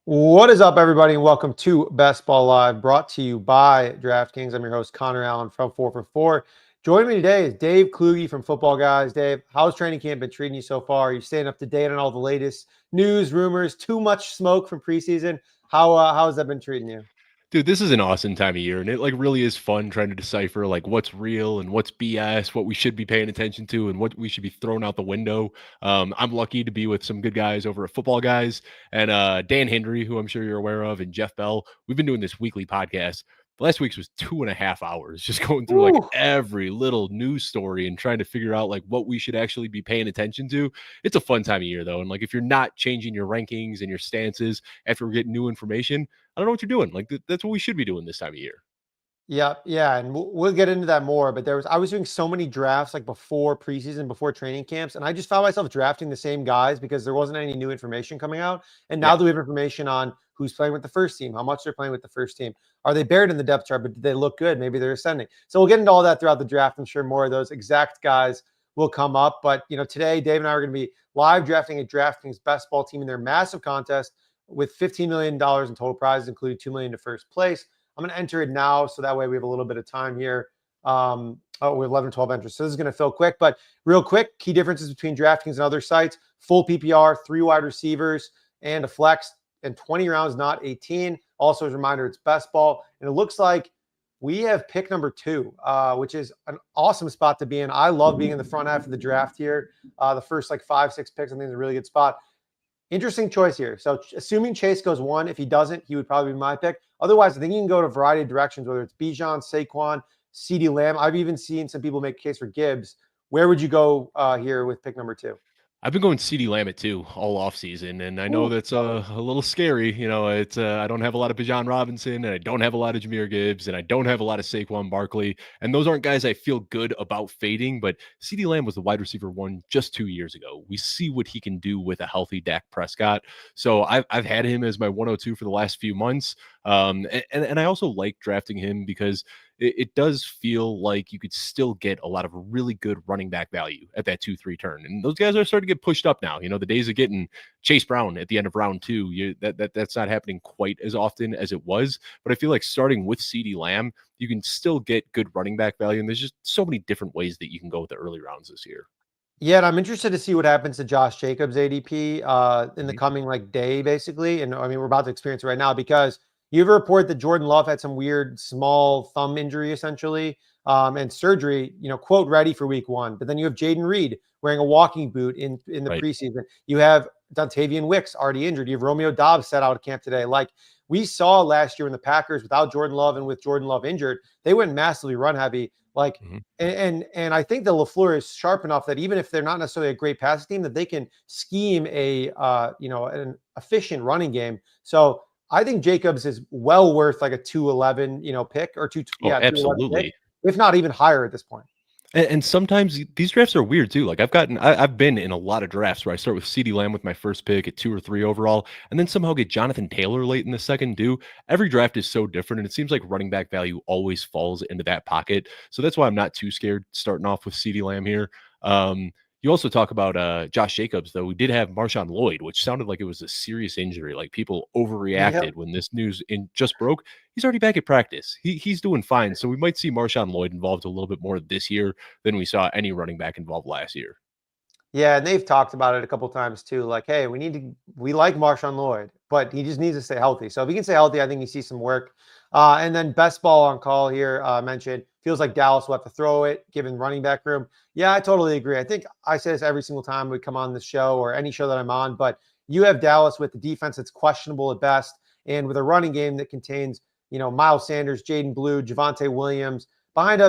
What is up, everybody, and welcome to Best Ball Live, brought to you by DraftKings. I'm your host, Connor Allen from 4 for 4. Joining me today is Dave Kluge from Footballguys. Dave, how's training camp been treating you so far? Are you staying up to date on all the latest news, rumors, too much smoke from preseason? How has that been treating you? Dude, this is an awesome time of year, and it really is fun trying to decipher what's real and what's BS, what we should be paying attention to, and what we should be throwing out the window. I'm lucky to be with some good guys over at Football Guys and Dan Hendry, who I'm sure you're aware of, and Jeff Bell. We've been doing this weekly podcast. The last week's was 2.5 hours, just going through Woo! every little news story and trying to figure out what we should actually be paying attention to. It's a fun time of year though, and if you're not changing your rankings and your stances after we're getting new information, I don't know what you're doing. That's what we should be doing this time of year. Yeah, and we'll get into that more. But I was doing so many drafts before preseason, before training camps, and I just found myself drafting the same guys because there wasn't any new information coming out. And now Yeah. that we have information on who's playing with the first team, how much they're playing with the first team, are they buried in the depth chart, but do they look good? Maybe they're ascending. So we'll get into all that throughout the draft. I'm sure more of those exact guys will come up. But today Dave and I are going to be live drafting a DraftKings best ball team in their massive contest with $15 million in total prizes, including $2 million to first place. I'm going to enter it now, so that way we have a little bit of time here. We have 11, 12 entries. So this is going to fill quick, but real quick, key differences between DraftKings and other sites: full PPR, 3 wide receivers, and a flex, and 20 rounds, not 18. Also, as a reminder, it's best ball. And it looks like we have pick number 2, which is an awesome spot to be in. I love being in the front half of the draft here. The first 5, 6 picks, I think is a really good spot. Interesting choice here. So assuming Chase goes 1, if he doesn't, he would probably be my pick. Otherwise, I think you can go to a variety of directions, whether it's Bijan, Saquon, CeeDee Lamb. I've even seen some people make a case for Gibbs. Where would you go here with pick number 2? I've been going CeeDee Lamb at 2 all off season, and I know Ooh. that's a little scary. It's I don't have a lot of Bijan Robinson, and I don't have a lot of Jameer Gibbs, and I don't have a lot of Saquon Barkley, and those aren't guys I feel good about fading. But CeeDee Lamb was the wide receiver 1 just 2 years ago. We see what he can do with a healthy Dak Prescott. So I've had him as my 102 for the last few months. And I also like drafting him because it does feel like you could still get a lot of really good running back value at that 2-3 turn. And those guys are starting to get pushed up now. The days of getting Chase Brown at the end of round 2, that's not happening quite as often as it was. But I feel like starting with CeeDee Lamb, you can still get good running back value. And there's just so many different ways that you can go with the early rounds this year. Yeah, and I'm interested to see what happens to Josh Jacobs' ADP in the Mhm. coming day, basically. And I mean, we're about to experience it right now because you have a report that Jordan Love had some weird small thumb injury, essentially, and surgery. Quote, ready for week 1. But then you have Jaden Reed wearing a walking boot in the Right. preseason. You have Dontavian Wicks already injured. You have Romeo Dobbs set out of camp today. We saw last year when the Packers, without Jordan Love and with Jordan Love injured, they went massively run heavy. Mhm. And I think that LaFleur is sharp enough that even if they're not necessarily a great passing team, that they can scheme an efficient running game. So I think Jacobs is well worth a 211 pick, or Oh, 211 pick, absolutely. if not even higher at this point. And sometimes these drafts are weird too. I've been in a lot of drafts where I start with CeeDee Lamb with my first pick at 2 or 3 overall, and then somehow get Jonathan Taylor late in the second too. Every draft is so different, and it seems like running back value always falls into that pocket. So that's why I'm not too scared starting off with CeeDee Lamb here. You also talk about Josh Jacobs, though. We did have Marshawn Lloyd, which sounded like it was a serious injury. Like people Yep. overreacted when this news just broke. He's already back at practice. He's doing fine. So we might see Marshawn Lloyd involved a little bit more this year than we saw any running back involved last year. Yeah, and they've talked about it a couple times too. Hey, we like Marshawn Lloyd, but he just needs to stay healthy. So if he can stay healthy, I think you see some work. And then best ball on call here mentioned, feels like Dallas will have to throw it given running back room. Yeah, I totally agree. I think I say this every single time we come on the show or any show that I'm on, but you have Dallas with the defense that's questionable at best, and with a running game that contains Miles Sanders, Jaden Blue, Javonte Williams behind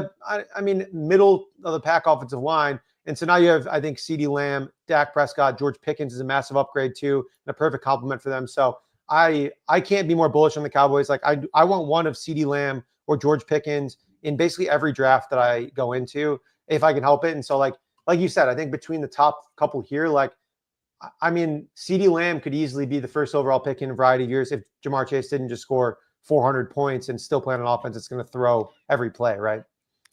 middle of the pack offensive line. And so now you have, I think, CeeDee Lamb, Dak Prescott, George Pickens is a massive upgrade too, and a perfect complement for them. So I can't be more bullish on the Cowboys. I want one of CeeDee Lamb or George Pickens in basically every draft that I go into if I can help it. And so like you said, I think between the top couple here, CeeDee Lamb could easily be the first overall pick in a variety of years if Jamar Chase didn't just score 400 points and still play on an offense that's going to throw every play, right?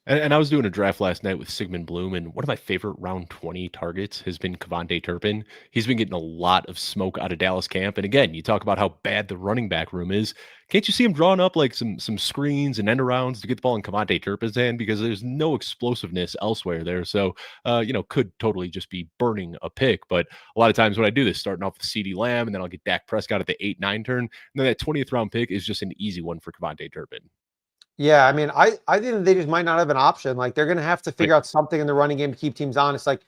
And I was doing a draft last night with Sigmund Bloom, and one of my favorite round 20 targets has been Kevontae Turpin. He's been getting a lot of smoke out of Dallas camp. And again, you talk about how bad the running back room is. Can't you see him drawing up like some screens and end arounds to get the ball in Kevontae Turpin's hand? Because there's no explosiveness elsewhere there. So, could totally just be burning a pick. But a lot of times when I do this, starting off with CeeDee Lamb, and then I'll get Dak Prescott at the 8-9 turn. And then that 20th round pick is just an easy one for Kevontae Turpin. Yeah, I mean, I think they just might not have an option. Like they're gonna have to Like, figure out something in the running game to keep teams honest. Like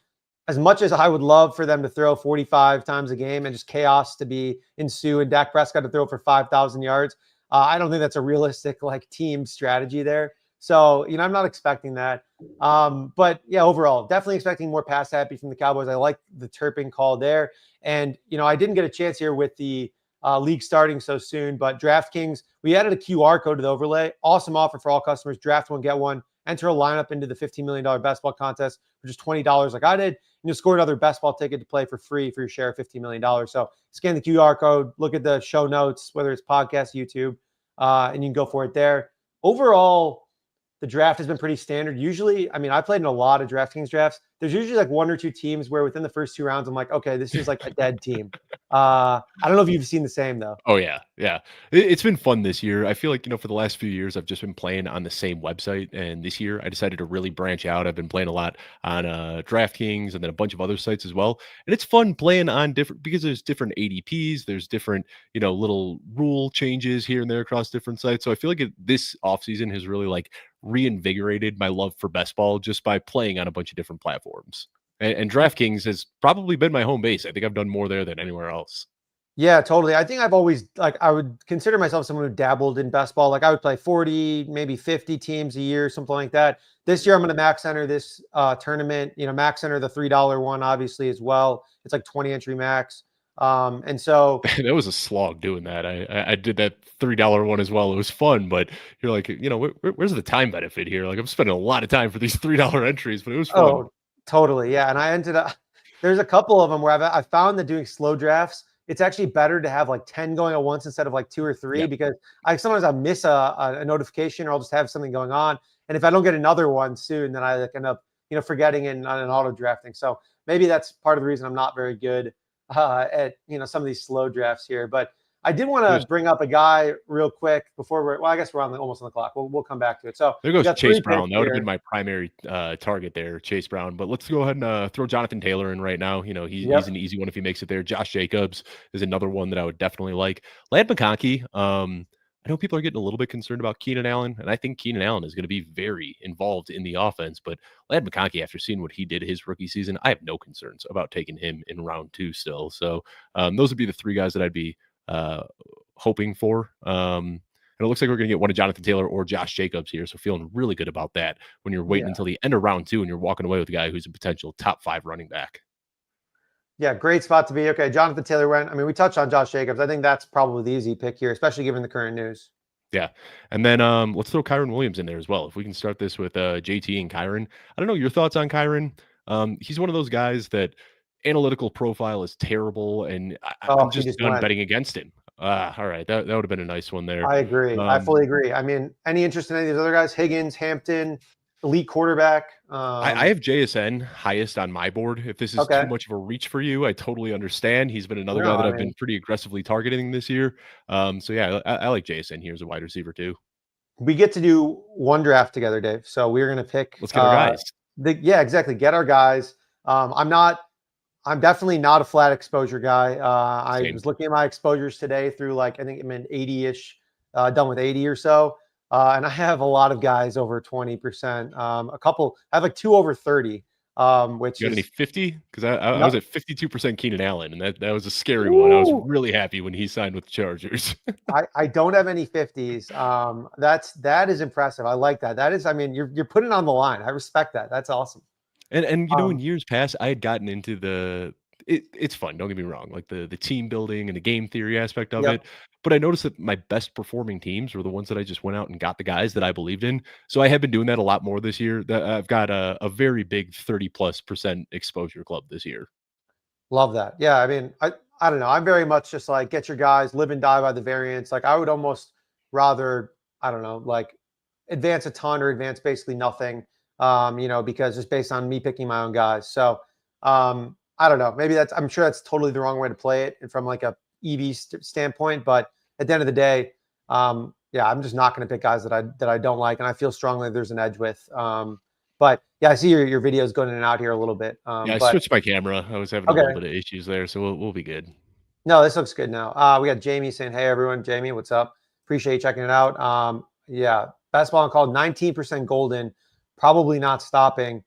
as much as I would love for them to throw 45 times a game and just chaos to be ensue and Dak Prescott to throw for 5,000 yards, I don't think that's a realistic like team strategy there. So I'm not expecting that. But yeah, overall, definitely expecting more pass happy from the Cowboys. I like the Turpin call there, and I didn't get a chance here with the league starting so soon. But DraftKings, we added a QR code to the overlay. Awesome offer for all customers. Draft one, get one. Enter a lineup into the $15 million best ball contest for just $20 like I did. And you'll score another best ball ticket to play for free for your share of $15 million. So scan the QR code, look at the show notes, whether it's podcast, YouTube, and you can go for it there. Overall, the draft has been pretty standard. Usually, I mean, I played in a lot of DraftKings drafts. There's usually like one or two teams where within the first 2 rounds, I'm like, okay, this is like a dead team. I don't know if you've seen the same though. oh yeah, yeah. It's been fun this year. I feel like for the last few years, I've just been playing on the same website, and this year I decided to really branch out. I've been playing a lot on DraftKings and then a bunch of other sites as well, and it's fun playing on different because there's different ADPs, there's different little rule changes here and there across different sites. So I feel like this offseason has really like reinvigorated my love for best ball just by playing on a bunch of different platforms. And DraftKings has probably been my home base. I think I've done more there than anywhere else. Yeah, totally. I think I've always like I would consider myself someone who dabbled in best ball. Like I would play 40, maybe 50 teams a year, something like that. This year I'm going to max enter this tournament, max enter the $3 one obviously as well. It's like 20 entry max. And so That was a slog doing that. I did that $3 one as well. It was fun, but you're like, where's the time benefit here? Like I'm spending a lot of time for these $3 entries, but it was fun. oh, totally. Yeah, and I ended up there's a couple of them where I found that doing slow drafts, it's actually better to have like 10 going at once instead of like 2 or 3 Yeah. because I miss a notification or I'll just have something going on. And if I don't get another one soon, then I like end up, forgetting in on an auto drafting. So maybe that's part of the reason I'm not very good at, some of these slow drafts here. But I did want to bring up a guy real quick before I guess we're almost on the clock. We'll come back to it. So There we goes got Chase 3 Brown. picks That would have been here. my primary target there, Chase Brown. But let's go ahead and throw Jonathan Taylor in right now. He's Yep. an easy one if he makes it there. Josh Jacobs is another one that I would definitely like. Lad McConkey. I know people are getting a little bit concerned about Keenan Allen, and I think Keenan Allen is going to be very involved in the offense. But Lad McConkey, after seeing what he did his rookie season, I have no concerns about taking him in round 2 still. So those would be the 3 guys that I'd be hoping for. And it looks like we're going to get one of Jonathan Taylor or Josh Jacobs here. So feeling really good about that when you're waiting Yeah. until the end of round 2 and you're walking away with a guy who's a potential top 5 running back. Yeah, great spot to be. Okay, Jonathan Taylor went. I mean, we touched on Josh Jacobs. I think that's probably the easy pick here, especially given the current news. Yeah. And then let's throw Kyron Williams in there as well. If we can start this with JT and Kyron. I don't know your thoughts on Kyron. He's one of those guys that analytical profile is terrible, and I'm Oh, he just just done went. betting against him. All right. That would have been a nice one there. I agree. I Um, fully agree. I mean, any interest in any of these other guys? Higgins, Hampton, elite quarterback. I have JSN highest on my board. If this is too Okay. much of a reach for you, I totally understand. He's been another No, guy that I I've mean, been pretty aggressively targeting this year. So yeah, I like JSN here as a wide receiver too. we get to do one draft together, Dave. So we're gonna pick Let's get our guys. yeah, exactly. Get our guys. I'm definitely not a flat exposure guy. I Same. was looking at my exposures today through like I think I'm in 80-ish, done with 80 or so. And I have a lot of guys over 20%. A couple, I have like 2 over 30, which You got any is 50? Because I was not. at 52% Keenan Allen, and that was a scary one. I was Ooh, really happy when he signed with the Chargers. I don't have any 50s. That is impressive. I like that. That is, I mean, you're putting it on the line. I respect that. That's awesome. And in Um, years past, I had gotten into it's fun, don't get me wrong, like the team building and the game theory aspect of yep. it. But I noticed that my best performing teams were the ones that I just went out and got the guys that I believed in. So I have been doing that a lot more this year. That I've got a very big 30+% exposure club this year. Love that. Yeah, I mean, I don't know. I'm very much just like get your guys, live and die by the variance. Like I would almost rather, I don't know, like advance a ton or advance basically nothing. because just based on me picking my own guys. So I don't know. Maybe I'm sure that's totally the wrong way to play it from like a EV standpoint. But at the end of the day, yeah, I'm just not going to pick guys that I don't like, and I feel strongly there's an edge with. But yeah, I see your videos going in and out here a little bit. Yeah, I But switched my camera. I was having a little okay, bit of issues there, so we'll be good. no, this looks good now. We got Jamie saying, "Hey everyone, Jamie, what's up? Appreciate you checking it out." Yeah, basketball on call, 19% golden, probably not stopping.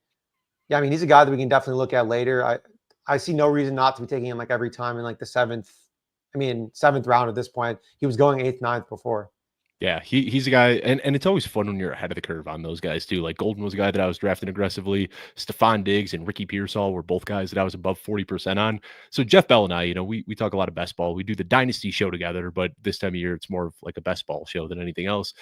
Yeah, I mean he's a guy that we can definitely look at later. I see no reason not to be taking him like every time in like the seventh round at this point. He was going eighth, ninth before. Yeah, he's a guy, and it's always fun when you're ahead of the curve on those guys too. Like Golden was a guy that I was drafting aggressively. Stephon Diggs and Ricky Pearsall were both guys that I was above 40% on. So Jeff Bell and I, we talk a lot of best ball. We do the dynasty show together, but this time of year it's more of like a best ball show than anything else.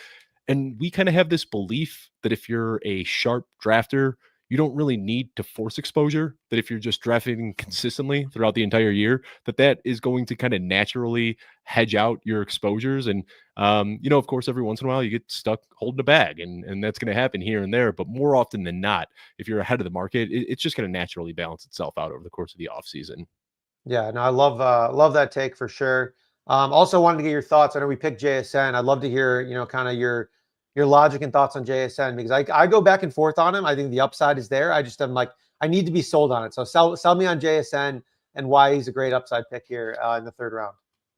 And we kind of have this belief that if you're a sharp drafter, you don't really need to force exposure. That if you're just drafting consistently throughout the entire year, that is going to kind of naturally hedge out your exposures. And of course, every once in a while you get stuck holding a bag, and that's going to happen here and there. But more often than not, if you're ahead of the market, it's just going to naturally balance itself out over the course of the offseason. Yeah, no, I love that take for sure. Also wanted to get your thoughts. I know we picked JSN. I'd love to hear, kind of your logic and thoughts on JSN because I go back and forth on him. I think the upside is there. I just am like, I need to be sold on it. So sell me on JSN and why he's a great upside pick here in the third round.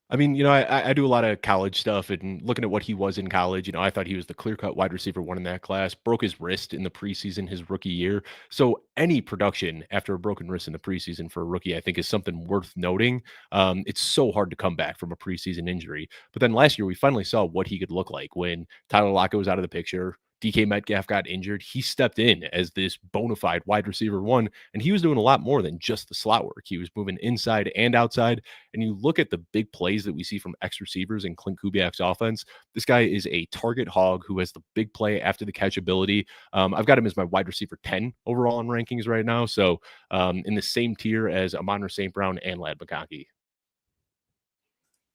I mean, I do a lot of college stuff and looking at what he was in college, I thought he was the clear-cut wide receiver one in that class, broke his wrist in the preseason his rookie year. So any production after a broken wrist in the preseason for a rookie, I think is something worth noting. It's so hard to come back from a preseason injury. But then last year, we finally saw what he could look like when Tyler Lockett was out of the picture. DK Metcalf got injured. He stepped in as this bona fide wide receiver one, and he was doing a lot more than just the slot work. He was moving inside and outside. And you look at the big plays that we see from X receivers in Clint Kubiak's offense. This guy is a target hog who has the big play after the catch ability. I've got him as my wide receiver 10 overall in rankings right now. So in the same tier as Amon-Ra St. Brown and Ladd McConkey.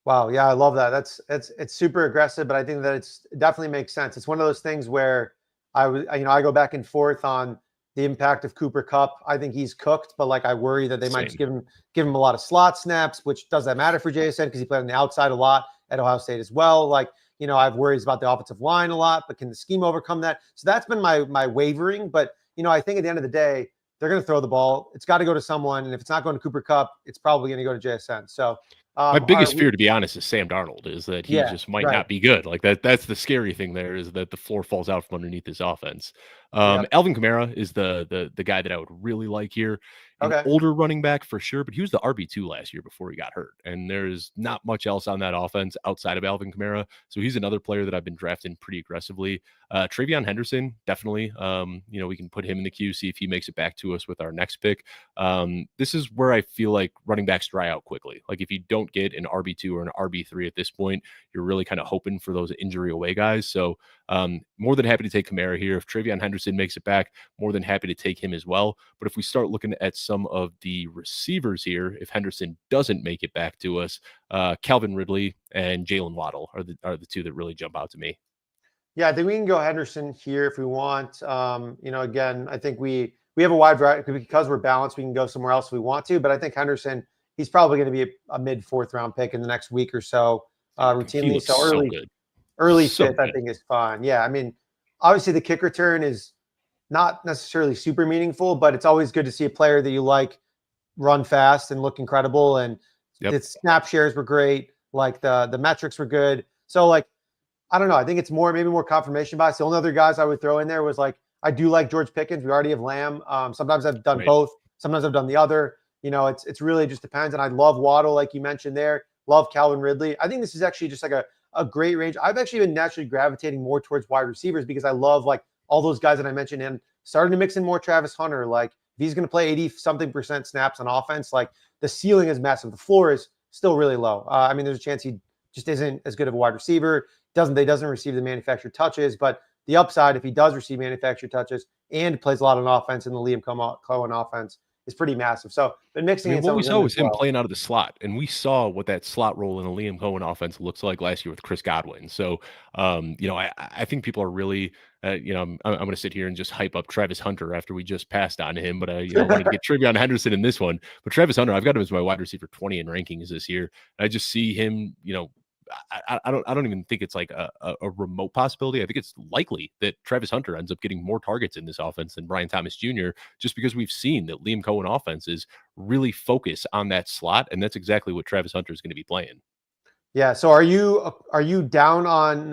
Wow, yeah, I love that. It's super aggressive, but I think that it definitely makes sense. It's one of those things where I go back and forth on the impact of Cooper Kupp. I think he's cooked, but like I worry that they might just give him a lot of slot snaps, which doesn't matter for JSN because he played on the outside a lot at Ohio State as well. Like, I have worries about the offensive line a lot, but can the scheme overcome that? So that's been my wavering. But I think at the end of the day, they're going to throw the ball. It's got to go to someone, and if it's not going to Cooper Kupp, it's probably going to go to JSN. So. My biggest fear, to be honest, is Sam Darnold, is that he just might right. not be good. Like that's the scary thing there, is that the floor falls out from underneath this offense. Alvin Kamara is the guy that I would really like here. An older running back for sure, but he was the RB2 last year before he got hurt. And there's not much else on that offense outside of Alvin Kamara. So he's another player that I've been drafting pretty aggressively. Travion Henderson, definitely. We can put him in the queue, see if he makes it back to us with our next pick. This is where I feel like running backs dry out quickly. Like if you don't get an RB2 or an RB3 at this point, you're really kind of hoping for those injury away guys. So more than happy to take Kamara here. If Travion Henderson makes it back, more than happy to take him as well. But if we start looking at some of the receivers here, if Henderson doesn't make it back to us, Calvin Ridley and Jalen Waddle are the two that really jump out to me. Yeah, I think we can go Henderson here if we want. Again, I think we have a wide variety because we're balanced. We can go somewhere else if we want to, but I think Henderson, he's probably going to be a mid fourth round pick in the next week or so, routinely. So early fifth, I think is fine. Yeah, I mean, obviously the kick return is not necessarily super meaningful, but it's always good to see a player that you like run fast and look incredible. And its snap shares were great. Like the metrics were good. So like, I don't know. I think it's maybe more confirmation bias. The only other guys I would throw in there was like, I do like George Pickens. We already have Lamb. Sometimes I've done both. Sometimes I've done the other. It's really just depends. And I love Waddle, like you mentioned there. Love Calvin Ridley. I think this is actually just like a great range. I've actually been naturally gravitating more towards wide receivers because I love like all those guys that I mentioned and starting to mix in more Travis Hunter. Like if he's going to play 80-something% snaps on offense, like the ceiling is massive. The floor is still really low. I mean, there's a chance he just isn't as good of a wide receiver. Doesn't receive the manufactured touches, but the upside, if he does receive manufactured touches and plays a lot on offense in the Liam Cohen offense, is pretty massive. So been I mixing mean, in what some we of them saw as was him well. playing out of the slot, and we saw what that slot role in a Liam Cohen offense looks like last year with Chris Godwin. So, I think people are really, I'm going to sit here and just hype up Travis Hunter after we just passed on him, but wanted to get trivia on Henderson in this one. But Travis Hunter, I've got him as my wide receiver 20 in rankings this year. I just see him, I don't even think it's like a remote possibility. I think it's likely that Travis Hunter ends up getting more targets in this offense than Brian Thomas Jr. just because we've seen that Liam Cohen offenses really focus on that slot, and that's exactly what Travis Hunter is going to be playing. Yeah. So are you down on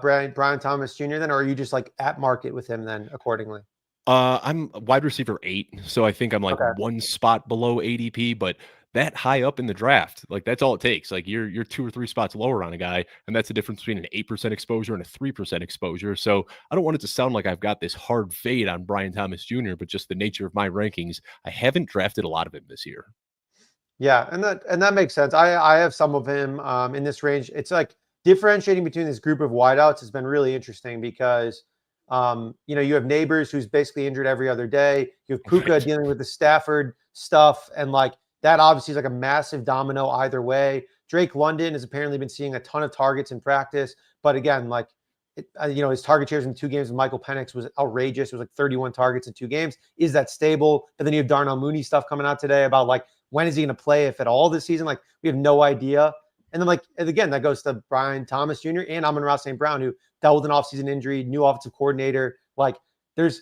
Brian Thomas Jr. then, or are you just like at market with him then accordingly? I'm wide receiver 8, so I think I'm like Okay. one spot below ADP, but that high up in the draft, like that's all it takes. Like you're 2 or 3 spots lower on a guy, and that's the difference between an 8% exposure and a 3% exposure. So I don't want it to sound like I've got this hard fade on Brian Thomas Jr., but just the nature of my rankings, I haven't drafted a lot of him this year. Yeah, and that makes sense. I have some of him in this range. It's like differentiating between this group of wideouts has been really interesting because you have Neighbors who's basically injured every other day. You have Puka Right. dealing with the Stafford stuff, and like that obviously is like a massive domino either way. Drake London has apparently been seeing a ton of targets in practice, but again, like his target shares in 2 games with Michael Penix was outrageous. It was like 31 targets in 2 games. Is that stable? And then you have Darnell Mooney stuff coming out today about like when is he going to play, if at all, this season? Like, we have no idea. And then, and again, that goes to Brian Thomas Jr. and Amon-Ra St. Brown, who dealt with an offseason injury, new offensive coordinator. Like, there's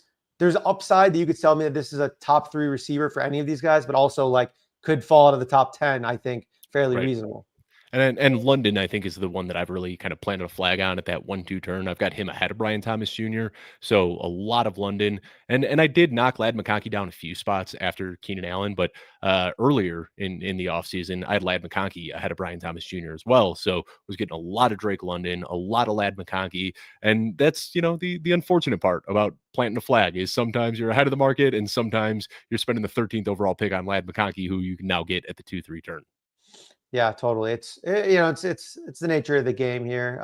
upside that you could tell me that this is a top 3 receiver for any of these guys, but also like could fall out of the top 10. I think fairly Right. reasonable. And London, I think, is the one that I've really kind of planted a flag on at that 1-2 turn. I've got him ahead of Brian Thomas Jr. So a lot of London. And I did knock Lad McConkey down a few spots after Keenan Allen, but earlier in the offseason, I had Lad McConkey ahead of Brian Thomas Jr. as well. So was getting a lot of Drake London, a lot of Lad McConkey. And that's, the unfortunate part about planting a flag is sometimes you're ahead of the market and sometimes you're spending the 13th overall pick on Lad McConkey, who you can now get at the 2-3 turn. Yeah, totally. It's the nature of the game here.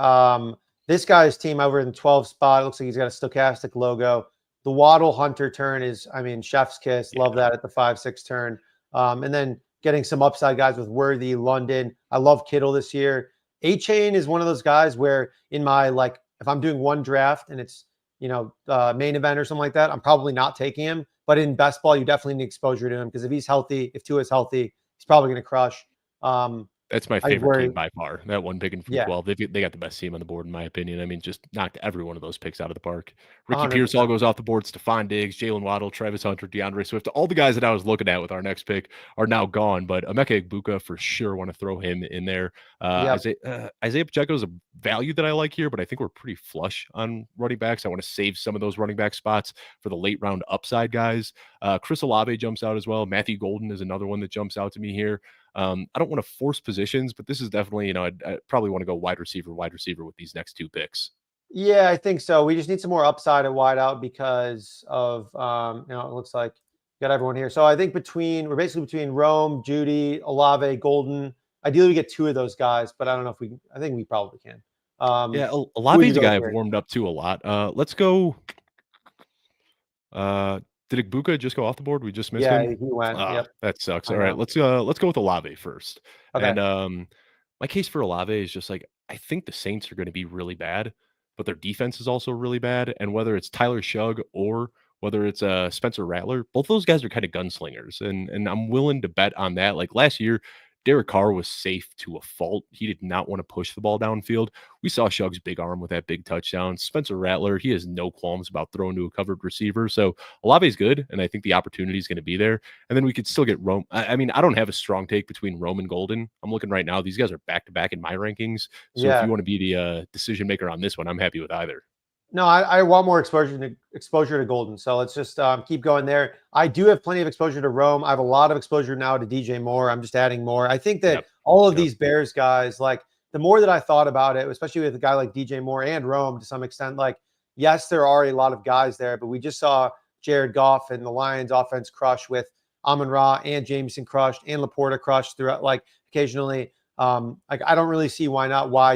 This guy's team over in the 12 spot. It looks like he's got a stochastic logo. The Waddle Hunter turn is, chef's kiss. Love that at the 5-6 turn. And then getting some upside guys with Worthy, London. I love Kittle this year. A-Chain is one of those guys where in my, like, if I'm doing one draft and it's, main event or something like that, I'm probably not taking him. But in best ball, you definitely need exposure to him because if he's healthy, if Tua is healthy, he's probably going to crush. That's my I favorite team worry. by far. That one picking from Yeah, 12. They got the best team on the board, in my opinion. I mean, just knocked every one of those picks out of the park. Ricky Pearsall 100%. goes off the board. Stephon Diggs, Jalen Waddle, Travis Hunter, DeAndre Swift. All the guys that I was looking at with our next pick are now gone, but Emeka Egbuka for sure want to throw him in there. Yep. Isaiah Pacheco is a value that I like here, but I think we're pretty flush on running backs. I want to save some of those running back spots for the late round upside guys. Chris Olave jumps out as well. Matthew Golden is another one that jumps out to me here. I don't want to force positions, but this is definitely, I'd probably want to go wide receiver with these next 2 picks. Yeah, I think so. We just need some more upside at wideout because of it looks like got everyone here. So I think we're basically between Rome, Judy, Olave, Golden. Ideally, we get 2 of those guys, but I don't know if I think we probably can. Yeah, Who would Olave you is a go guy with I've here? warmed up to a lot. Let's go. Did Igbuka just go off the board? We just missed Yeah, him. he went. Ah, Yep, that sucks. I All right, know. let's go with Olave first. Okay. And my case for Olave is just like I think the Saints are going to be really bad, but their defense is also really bad. And whether it's Tyler Shugg or whether it's Spencer Rattler, both those guys are kind of gunslingers, and I'm willing to bet on that. Like last year, Derek Carr was safe to a fault. He did not want to push the ball downfield. We saw Shugg's big arm with that big touchdown. Spencer Rattler, he has no qualms about throwing to a covered receiver. So Olave's good, and I think the opportunity is going to be there. And then we could still get Rome. I mean, I don't have a strong take between Rome and Golden. I'm looking right now. These guys are back to back in my rankings. So if you Yeah. want to be the decision maker on this one, I'm happy with either. No, I want more exposure to Golden. So let's just keep going there. I do have plenty of exposure to Rome. I have a lot of exposure now to DJ Moore. I'm just adding more. I think that Yep. all of Yep. these Bears guys, like the more that I thought about it, especially with a guy like DJ Moore and Rome to some extent, like, yes, there are a lot of guys there, but we just saw Jared Goff and the Lions offense crush with Amon-Ra and Jameson crushed and Laporta crushed throughout, like occasionally. Like I don't really see why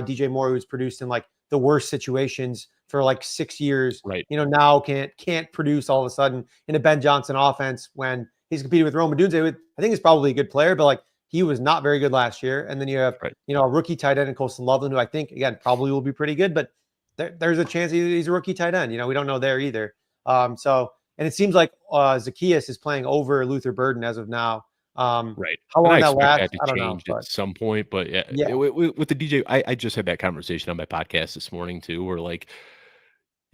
DJ Moore, who's produced in like the worst situations for like 6 years, Right. now can't produce all of a sudden in a Ben Johnson offense when he's competing with Roma Dunze. I think he's probably a good player, but like he was not very good last year. And then you have, Right. a rookie tight end in Colston Loveland, who I think, again, probably will be pretty good, but there's a chance he's a rookie tight end. We don't know there either. And it seems like Zacchaeus is playing over Luther Burden as of now. Right. How And I long that expect lasts, that to I don't know. change at But some point. But yeah, yeah, with the DJ, I just had that conversation on my podcast this morning too, where like,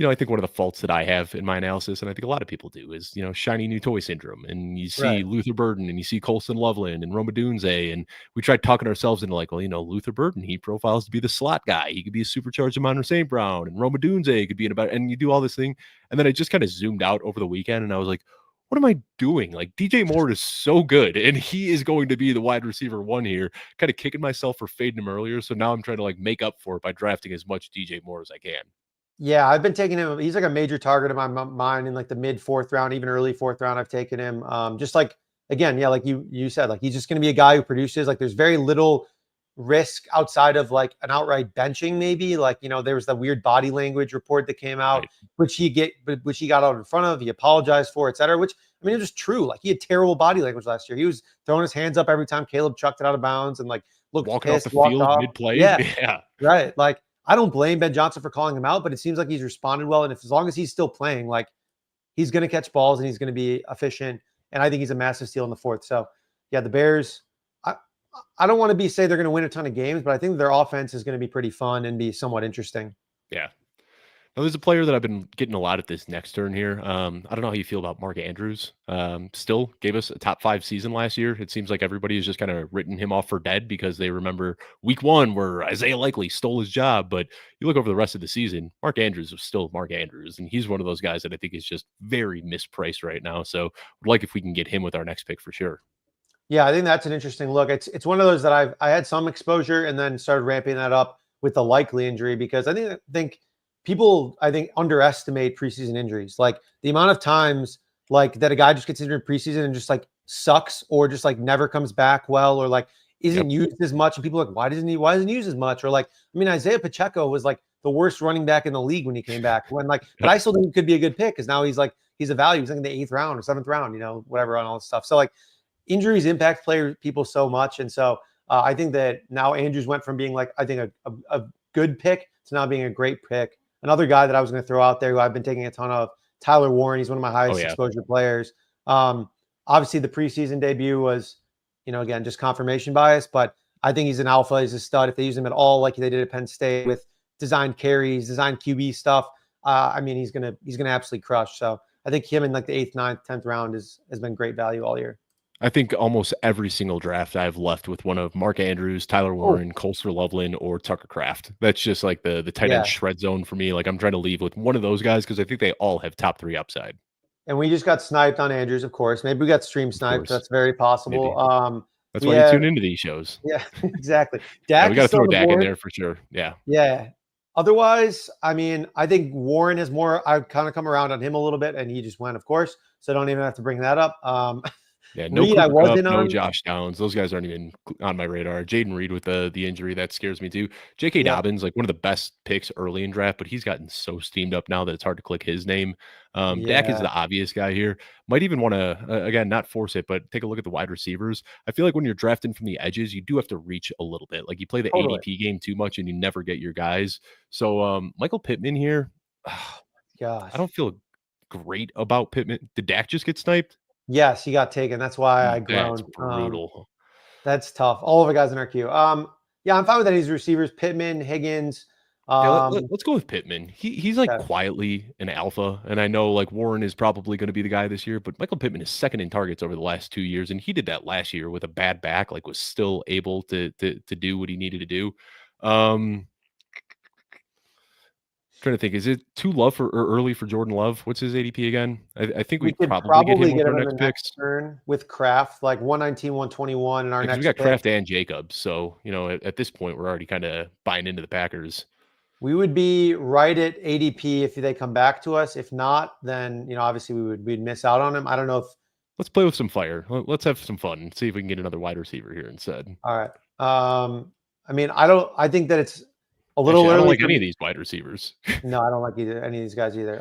I think one of the faults that I have in my analysis, and I think a lot of people do, is shiny new toy syndrome. And you see right. Luther Burden, and you see Colston Loveland and Roma Dunze, and we tried talking ourselves into like, well, Luther Burden, he profiles to be the slot guy. He could be a supercharged Amon St. Brown, and Roma Dunze could be in about, and you do all this thing, and then I just kind of zoomed out over the weekend, and I was like, what am I doing? Like DJ Moore is so good, and he is going to be the wide receiver one here. Kind of kicking myself for fading him earlier, so now I'm trying to like make up for it by drafting as much DJ Moore as I can. Yeah, I've been taking him. He's like a major target of my mind in like the mid fourth round, even early fourth round. I've taken him. Just like again, yeah, like you said, like he's just going to be a guy who produces. Like there's very little risk outside of like an outright benching, maybe. Like there was the weird body language report that came out, Right. which he got out in front of. He apologized for, et cetera. Which I mean, it was true. Like he had terrible body language last year. He was throwing his hands up every time Caleb chucked it out of bounds and like looked Walking off pissed, the walked field off. mid play. Yeah, Yeah. right. Like I don't blame Ben Johnson for calling him out, but it seems like he's responded well. And if as long as he's still playing, like he's going to catch balls and he's going to be efficient. And I think he's a massive steal in the fourth. So yeah, the Bears, I don't want to say they're going to win a ton of games, but I think their offense is going to be pretty fun and be somewhat interesting. Yeah. Now, there's a player that I've been getting a lot at this next turn here. I don't know how you feel about Mark Andrews. Still gave us a top 5 season last year. It seems like everybody has just kind of written him off for dead because they remember week 1 where Isaiah Likely stole his job. But you look over the rest of the season, Mark Andrews is still Mark Andrews. And he's one of those guys that I think is just very mispriced right now. So I'd like if we can get him with our next pick for sure. Yeah, I think that's an interesting look. It's one of those that I had some exposure and then started ramping that up with the Likely injury because I think people underestimate preseason injuries. Like the amount of times like that a guy just gets injured preseason and just like sucks or just like never comes back well or like isn't used as much and people are like why isn't he used as much or like I mean Isaiah Pacheco was like the worst running back in the league when he came back when like but I still think he could be a good pick because now he's a value. He's like in the 8th round or 7th round, whatever on all this stuff. So like injuries impact people so much. And so I think that now Andrews went from being like, I think a good pick to now being a great pick. Another guy that I was going to throw out there who I've been taking a ton of, Tyler Warren. He's one of my highest exposure players. Obviously the preseason debut was, again, just confirmation bias, but I think he's an alpha. He's a stud. If they use him at all, like they did at Penn State with designed carries, designed QB stuff, I mean, he's going to absolutely crush. So I think him in like the 8th, 9th, 10th round has been great value all year. I think almost every single draft I've left with one of Mark Andrews, Tyler Warren, Colster Loveland, or Tucker Kraft. That's just like the tight end shred zone for me. Like I'm trying to leave with one of those guys because I think they all have top 3 upside. And we just got sniped on Andrews, of course. Maybe we got stream sniped. That's very possible. Maybe. That's why you tune into these shows. Yeah, exactly. Dak we got to throw Dak in there for sure. Yeah. Yeah. Otherwise, I mean, I think Warren has more. I've kind of come around on him a little bit, and he just went, of course. So I don't even have to bring that up. Yeah, no Reed, no Josh Downs. Those guys aren't even on my radar. Jaden Reed with the injury, that scares me too. J.K. Dobbins, like one of the best picks early in draft, but he's gotten so steamed up now that it's hard to click his name. Dak is the obvious guy here. Might even want to, again, not force it, but take a look at the wide receivers. I feel like when you're drafting from the edges, you do have to reach a little bit. Like you play the ADP game too much and you never get your guys. So Michael Pittman here, gosh, I don't feel great about Pittman. Did Dak just get sniped? Yes, he got taken. That's why I groaned. That's brutal. That's tough. All of the guys in our queue. Yeah, I'm fine with any of these receivers. Pittman, Higgins. Let's go with Pittman. He's like quietly an alpha, and I know like Warren is probably going to be the guy this year, but Michael Pittman is second in targets over the last 2 years, and he did that last year with a bad back, like was still able to do what he needed to do. Trying to think, is it too early for Jordan Love? What's his ADP again? I think we could probably get him with our next turn with Kraft, like 119, 121 in our next. We got Kraft and Jacobs, so at this point we're already kind of buying into the Packers. We would be right at ADP if they come back to us. If not, then obviously we'd miss out on him. I don't know if. Let's play with some fire. Let's have some fun and see if we can get another wide receiver here instead. All right. I mean, I think that it's a little early. I don't like any of these wide receivers. No, I don't like any of these guys either.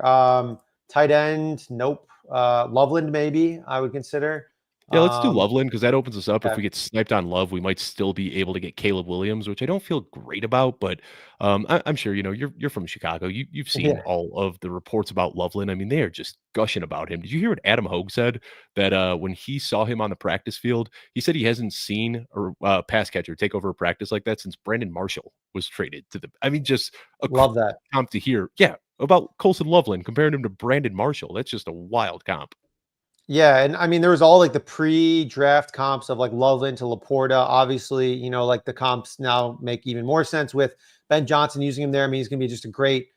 Tight end, nope. Loveland, maybe I would consider. Yeah, let's do Loveland because that opens us up. If Yeah, we get sniped on Love, we might still be able to get Caleb Williams, which I don't feel great about. But I'm sure you're from Chicago. You've seen yeah, all of the reports about Loveland. I mean, they are just gushing about him. Did you hear what Adam Hogue said? That when he saw him on the practice field, he said he hasn't seen a pass catcher take over a practice like that since Brandon Marshall was traded to the. I mean, just a love that. comp to hear. Yeah, about Colson Loveland comparing him to Brandon Marshall. That's just a wild comp. Yeah, and I mean, there was all like the pre-draft comps of like Loveland to Laporta. Obviously, like the comps now make even more sense with Ben Johnson using him there. I mean, he's going to be just a great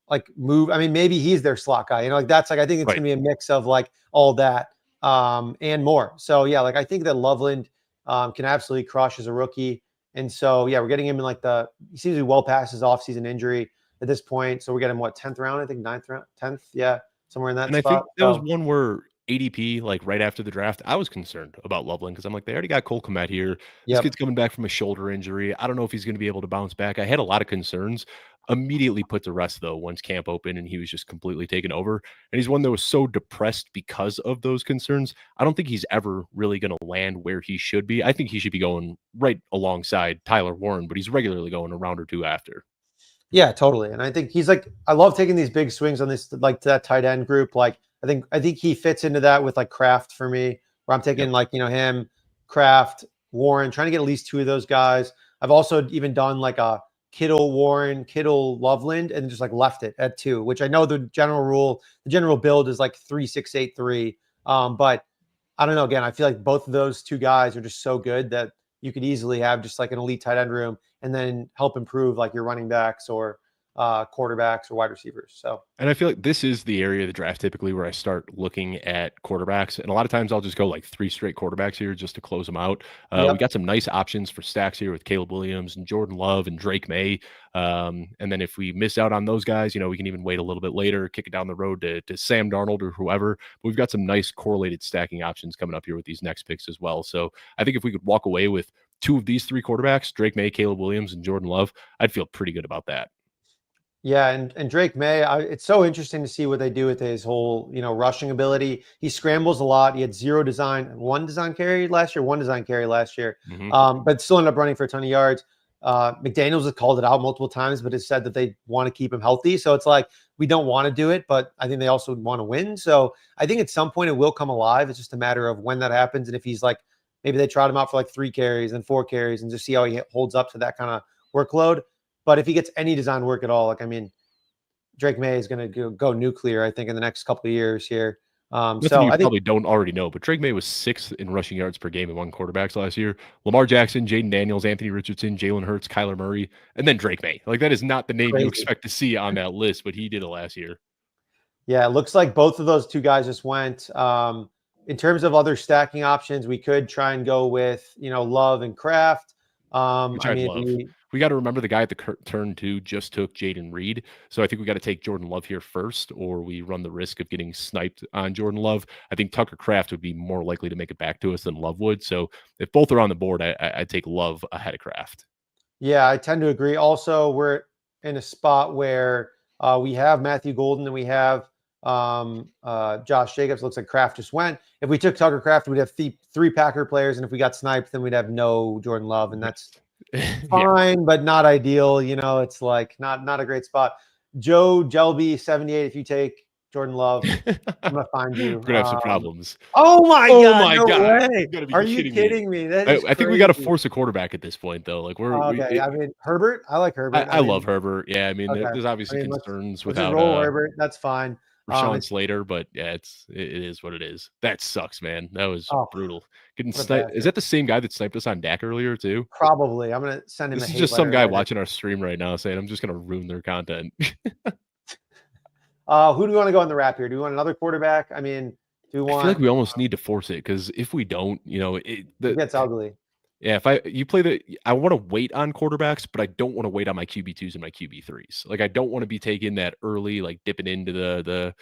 like move. I mean, maybe he's their slot guy. Like that's like I think it's Right. going to be a mix of like all that and more. So yeah, like I think that Loveland can absolutely crush as a rookie. And so yeah, we're getting him in like he seems to be well past his offseason injury at this point. So we're getting what 10th round, I think 9th round, 10th, yeah, somewhere in that And I think spot. that was So one where ADP, like right after the draft, I was concerned about Loveland because I'm like, they already got Cole Kmet here. This yep. kid's coming back from a shoulder injury. I don't know if he's going to be able to bounce back. I had a lot of concerns. Immediately put to rest though once camp opened and he was just completely taken over. And he's one that was so depressed because of those concerns. I don't think he's ever really going to land where he should be. I think he should be going right alongside Tyler Warren, but he's regularly going a round or two after. Yeah, totally. And I think he's like, I love taking these big swings on this, like that tight end group. Like, I think he fits into that with like Kraft for me, where I'm taking Yep. like, him, Kraft, Warren, trying to get at least two of those guys. I've also even done like a Kittle, Warren, Kittle, Loveland, and just like left it at two, which I know the general build is like 3-6-8-3. But I don't know. Again, I feel like both of those two guys are just so good that you could easily have just like an elite tight end room and then help improve like your running backs or quarterbacks or wide receivers. So And I feel like this is the area of the draft typically where I start looking at quarterbacks. And a lot of times I'll just go like 3 straight quarterbacks here just to close them out. We yep. got some nice options for stacks here with Caleb Williams and Jordan Love and Drake May. And then if we miss out on those guys, we can even wait a little bit later, kick it down the road to Sam Darnold or whoever. But we've got some nice correlated stacking options coming up here with these next picks as well. So I think if we could walk away with 2 of these 3 quarterbacks, Drake May, Caleb Williams, and Jordan Love, I'd feel pretty good about that. Yeah, and Drake May, it's so interesting to see what they do with his whole, rushing ability. He scrambles a lot. He had one design carry last year, Mhm. but still ended up running for a ton of yards. McDaniels has called it out multiple times, but has said that they want to keep him healthy. So it's like we don't want to do it, but I think they also want to win. So I think at some point it will come alive. It's just a matter of when that happens, and if he's like maybe they trot him out for like 3 carries and 4 carries and just see how he holds up to that kind of workload. But if he gets any design work at all, like I mean, Drake May is going to go nuclear, I think, in the next couple of years here. Nothing So you I think probably don't already know, but Drake May was 6th in rushing yards per game among quarterbacks last year. Lamar Jackson, Jaden Daniels, Anthony Richardson, Jalen Hurts, Kyler Murray, and then Drake May. Like that is not the name you crazy. expect to see on that list, but he did it last year. Yeah, it looks like both of those two guys just went. In terms of other stacking options, we could try and go with Love and Kraft. Which I I'd mean, love. We got to remember the guy at the turn 2 just took Jaden Reed. So I think we got to take Jordan Love here first, or we run the risk of getting sniped on Jordan Love. I think Tucker Kraft would be more likely to make it back to us than Love would. So if both are on the board, I'd take Love ahead of Kraft. Yeah, I tend to agree. Also, we're in a spot where we have Matthew Golden and we have Josh Jacobs. Looks like Kraft just went. If we took Tucker Kraft, we'd have 3 Packer players, and if we got sniped, then we'd have no Jordan Love, and that's Yeah. fine, but not ideal. It's like not a great spot. Joe Jelby 78. If you take Jordan Love, I'm gonna find We're you. gonna have some problems. Oh my Oh God, my no god! way! You gotta be Are you kidding me. kidding me? That I, is I think we got to crazy. force a quarterback at this point, though. Like Okay, I mean Herbert. I like Herbert. I love Herbert. Yeah, I mean, Okay. there's I obviously mean, concerns let's just without roll Herbert. That's fine. Rashawn It's Slater, but yeah, it is what it is. That sucks, man. That was oh, brutal. Getting what a sniped. Is bastard. that the same guy that sniped us on Dak earlier too? Probably. I'm gonna send him a This is hate just some letter guy later. watching our stream right now saying, "I'm just gonna ruin their content." Who do we want to go in the wrap here? Do we want another quarterback? I mean, do we I feel like want? we almost need to force it because if we don't, It gets ugly. yeah, if you play I want to wait on quarterbacks, but I don't want to wait on my QB2s and my QB3s. Like I don't want to be taking that early, like dipping into the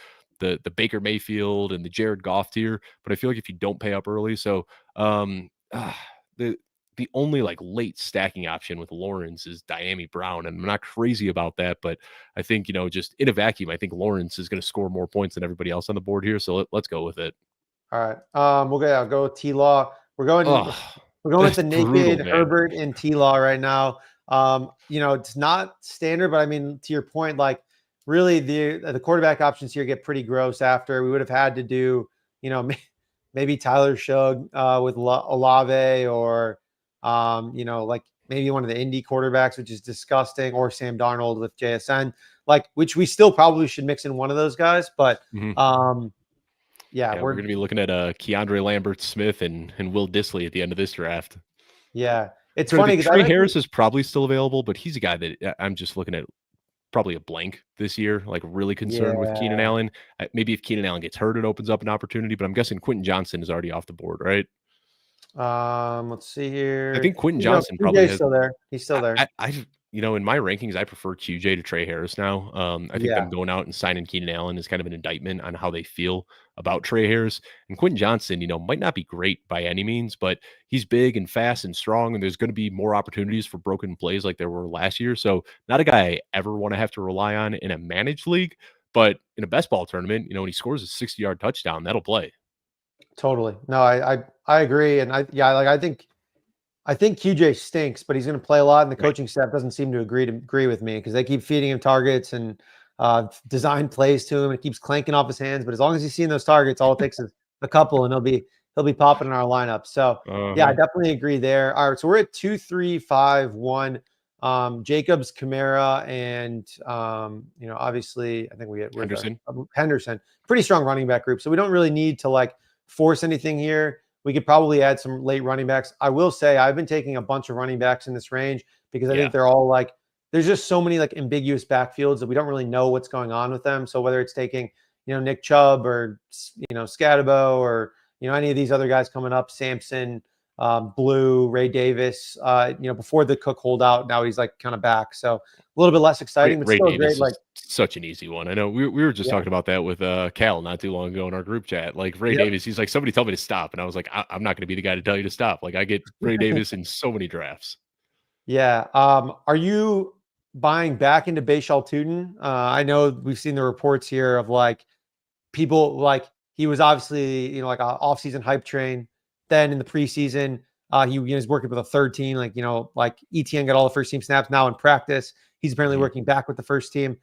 Baker Mayfield and the Jared Goff tier. But I feel like if you don't pay up early, so the the only like late stacking option with Lawrence is Diami Brown, and I'm not crazy about that, but I think just in a vacuum, I think Lawrence is going to score more points than everybody else on the board here. So let's go with it. All right. I'll go with T-Law. We're going Oh, with that's the brutal, naked man. Herbert and T-Law right now. It's not standard, but I mean, to your point, like really the quarterback options here get pretty gross after. We would have had to do, maybe Tyler Shug with Olave or like maybe one of the Indy quarterbacks, which is disgusting, or Sam Darnold with JSN, like which we still probably should mix in one of those guys, but Mhm. yeah, Yeah, we're we're gonna be looking at Keandre Lambert Smith and Will Disley at the end of this draft. yeah. It's Trying to funny think, because I Trey mentioned Harris is probably still available, but he's a guy that I'm just looking at probably a blank this year. Like really concerned with Keenan yeah. Allen. Maybe if Keenan Allen gets hurt, it opens up an opportunity. But I'm guessing Quentin Johnson is already off the board, right? Let's see I here. think Quentin Johnson probably QJ's has. still there. He's still there. In my rankings, I prefer QJ to Trey Harris now. I think them Yeah, going out and signing Keenan Allen is kind of an indictment on how they feel about Trey Harris. And Quentin Johnson, might not be great by any means, but he's big and fast and strong, and there's going to be more opportunities for broken plays like there were last year. So not a guy I ever want to have to rely on in a managed league, but in a best ball tournament, when he scores a 60-yard touchdown, that'll play. totally. No, I agree, and I think QJ stinks, but he's going to play a lot, and the Right. coaching staff doesn't seem to agree with me because they keep feeding him targets and design plays to him, and it keeps clanking off his hands. But as long as he's seeing those targets, all it takes is a couple, and he'll be popping in our lineup. So yeah, I Uh-huh. definitely agree there. All right, so we're at 2, 3, 5, 1. Jacobs, Kamara, and obviously, I think where's our Henderson. Henderson. Pretty strong running back group, so we don't really need to like force anything here. We could probably add some late running backs. I will say I've been taking a bunch of running backs in this range because I Yeah. think they're all like there's just so many like ambiguous backfields that we don't really know what's going on with them. So whether it's taking, Nick Chubb or Scatabo or any of these other guys coming up, Sampson, Blue, Ray Davis, before the Cook holdout, now he's like kind of back. So a little bit less Ray, exciting, but Ray still a great Davis like is such an easy one. I know we were just yeah. talking about that with Cal not too long ago in our group chat. Like Ray Yep. Davis, he's like, somebody tell me to stop. And I was like, I'm not going to be the guy to tell you to stop. Like I get Ray Davis in so many drafts. Yeah. Are you buying back into Bashal Tootin? I know we've seen the reports here of like people like he was obviously, like an off-season hype train. Then in the preseason, he was working with a third team, like ETN got all the first team snaps. Now in practice, he's apparently Mhm. working back with the first team.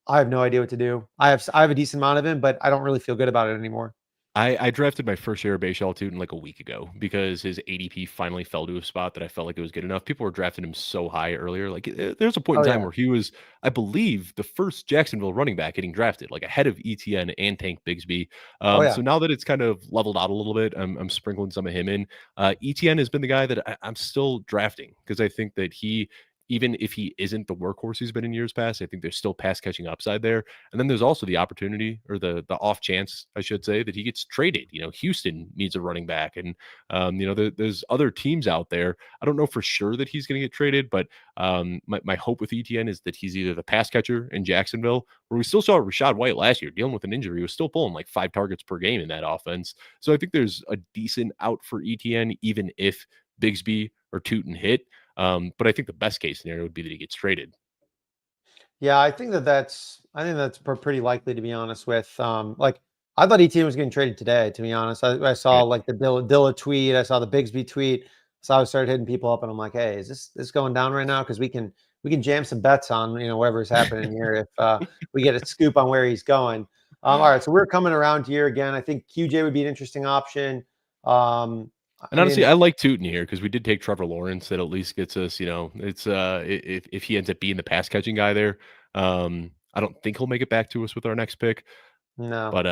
I have no idea what to do. I have a decent amount of him, but I don't really feel good about it anymore. I drafted my first share of Bashal Tootin like a week ago because his ADP finally fell to a spot that I felt like it was good enough. People were drafting him so high earlier. Like there's a point in Oh time yeah. where he was, I believe, the first Jacksonville running back getting drafted, like ahead of ETN and Tank Bigsby. Oh yeah. So now that it's kind of leveled out a little bit, I'm sprinkling some of him in. ETN has been the guy that I'm still drafting because I think that even if he isn't the workhorse he's been in years past, I think there's still pass catching upside there. And then there's also the opportunity or the off chance, I should say, that he gets traded. Houston needs a running back, and there's other teams out there. I don't know for sure that he's going to get traded, but my hope with ETN is that he's either the pass catcher in Jacksonville, where we still saw Rashad White last year dealing with an injury, he was still pulling like 5 targets per game in that offense. So I think there's a decent out for ETN, even if Bigsby or Tootin hit. But I think the best case scenario would be that he gets traded. Yeah, I think that's pretty likely to be honest with. Like I thought ETN was getting traded today. To be honest, I saw Right. like the Dilla tweet, I saw the Bigsby tweet, so I started hitting people up, and I'm like, hey, is this going down right now? Because we can jam some bets on whatever's happening here if we get a scoop on where he's going. All right, so we're coming around here again. I think QJ would be an interesting option. And I honestly, mean, I like Tootin here because we did take Trevor Lawrence. That at least gets us, it's if he ends up being the pass catching guy there, I don't think he'll make it back to us with our next pick. no. But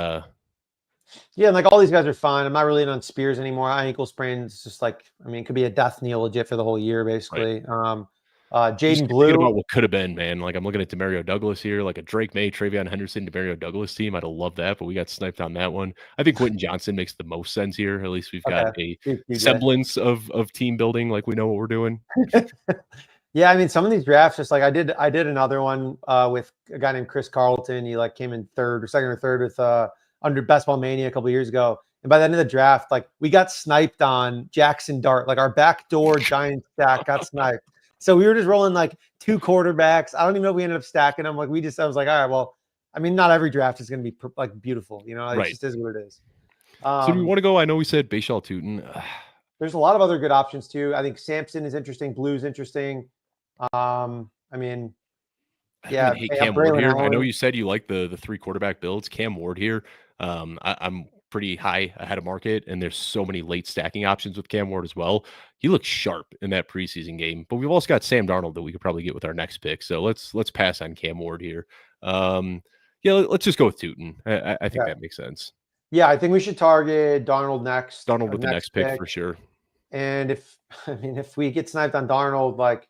Yeah, and like all these guys are fine. I'm not really in on Spears anymore. Ankle sprain is just like, I mean, it could be a death kneel legit for the whole year, right. basically. You just Jaden keep thinking Blue. about what could have been, man. Like I'm looking at Demario Douglas here, like a Drake May, Travion Henderson, Demario Douglas team. I'd have loved that, but we got sniped on that one. I think Quentin Johnson makes the most sense here. At least we've got Okay. a QJ. semblance of team building, like we know what we're doing. Yeah, I mean, some of these drafts, just like I did another one with a guy named Chris Carlton. He like came in third or second or third with under Best Ball Mania a couple years ago. And by the end of the draft, like we got sniped on Jackson Dart, like our backdoor giant stack got sniped. So we were just rolling like 2 quarterbacks. I don't even know if we ended up stacking them. Like I was like, all right, well, I mean, not every draft is going to be like beautiful. It Right. just is what it is. So do we Um, want to go? I know we said Bashal Tootin. there's a lot of other good options too. I think Sampson is interesting. Blue's interesting. I mean, I don't even yeah, hate Cam Ward Braylon here. I know Allen. you said you like the three quarterback builds. Cam Ward here. I'm pretty high ahead of market, and there's so many late stacking options with Cam Ward as well. He looks sharp in that preseason game, but we've also got Sam Darnold that we could probably get with our next pick. So let's pass on Cam Ward here. Yeah, let's just go with Tootin. I think Okay. that makes sense. Yeah, I think we should target Darnold next, Darnold with the next next pick pick. for sure. And if I mean if we get sniped on Darnold, like,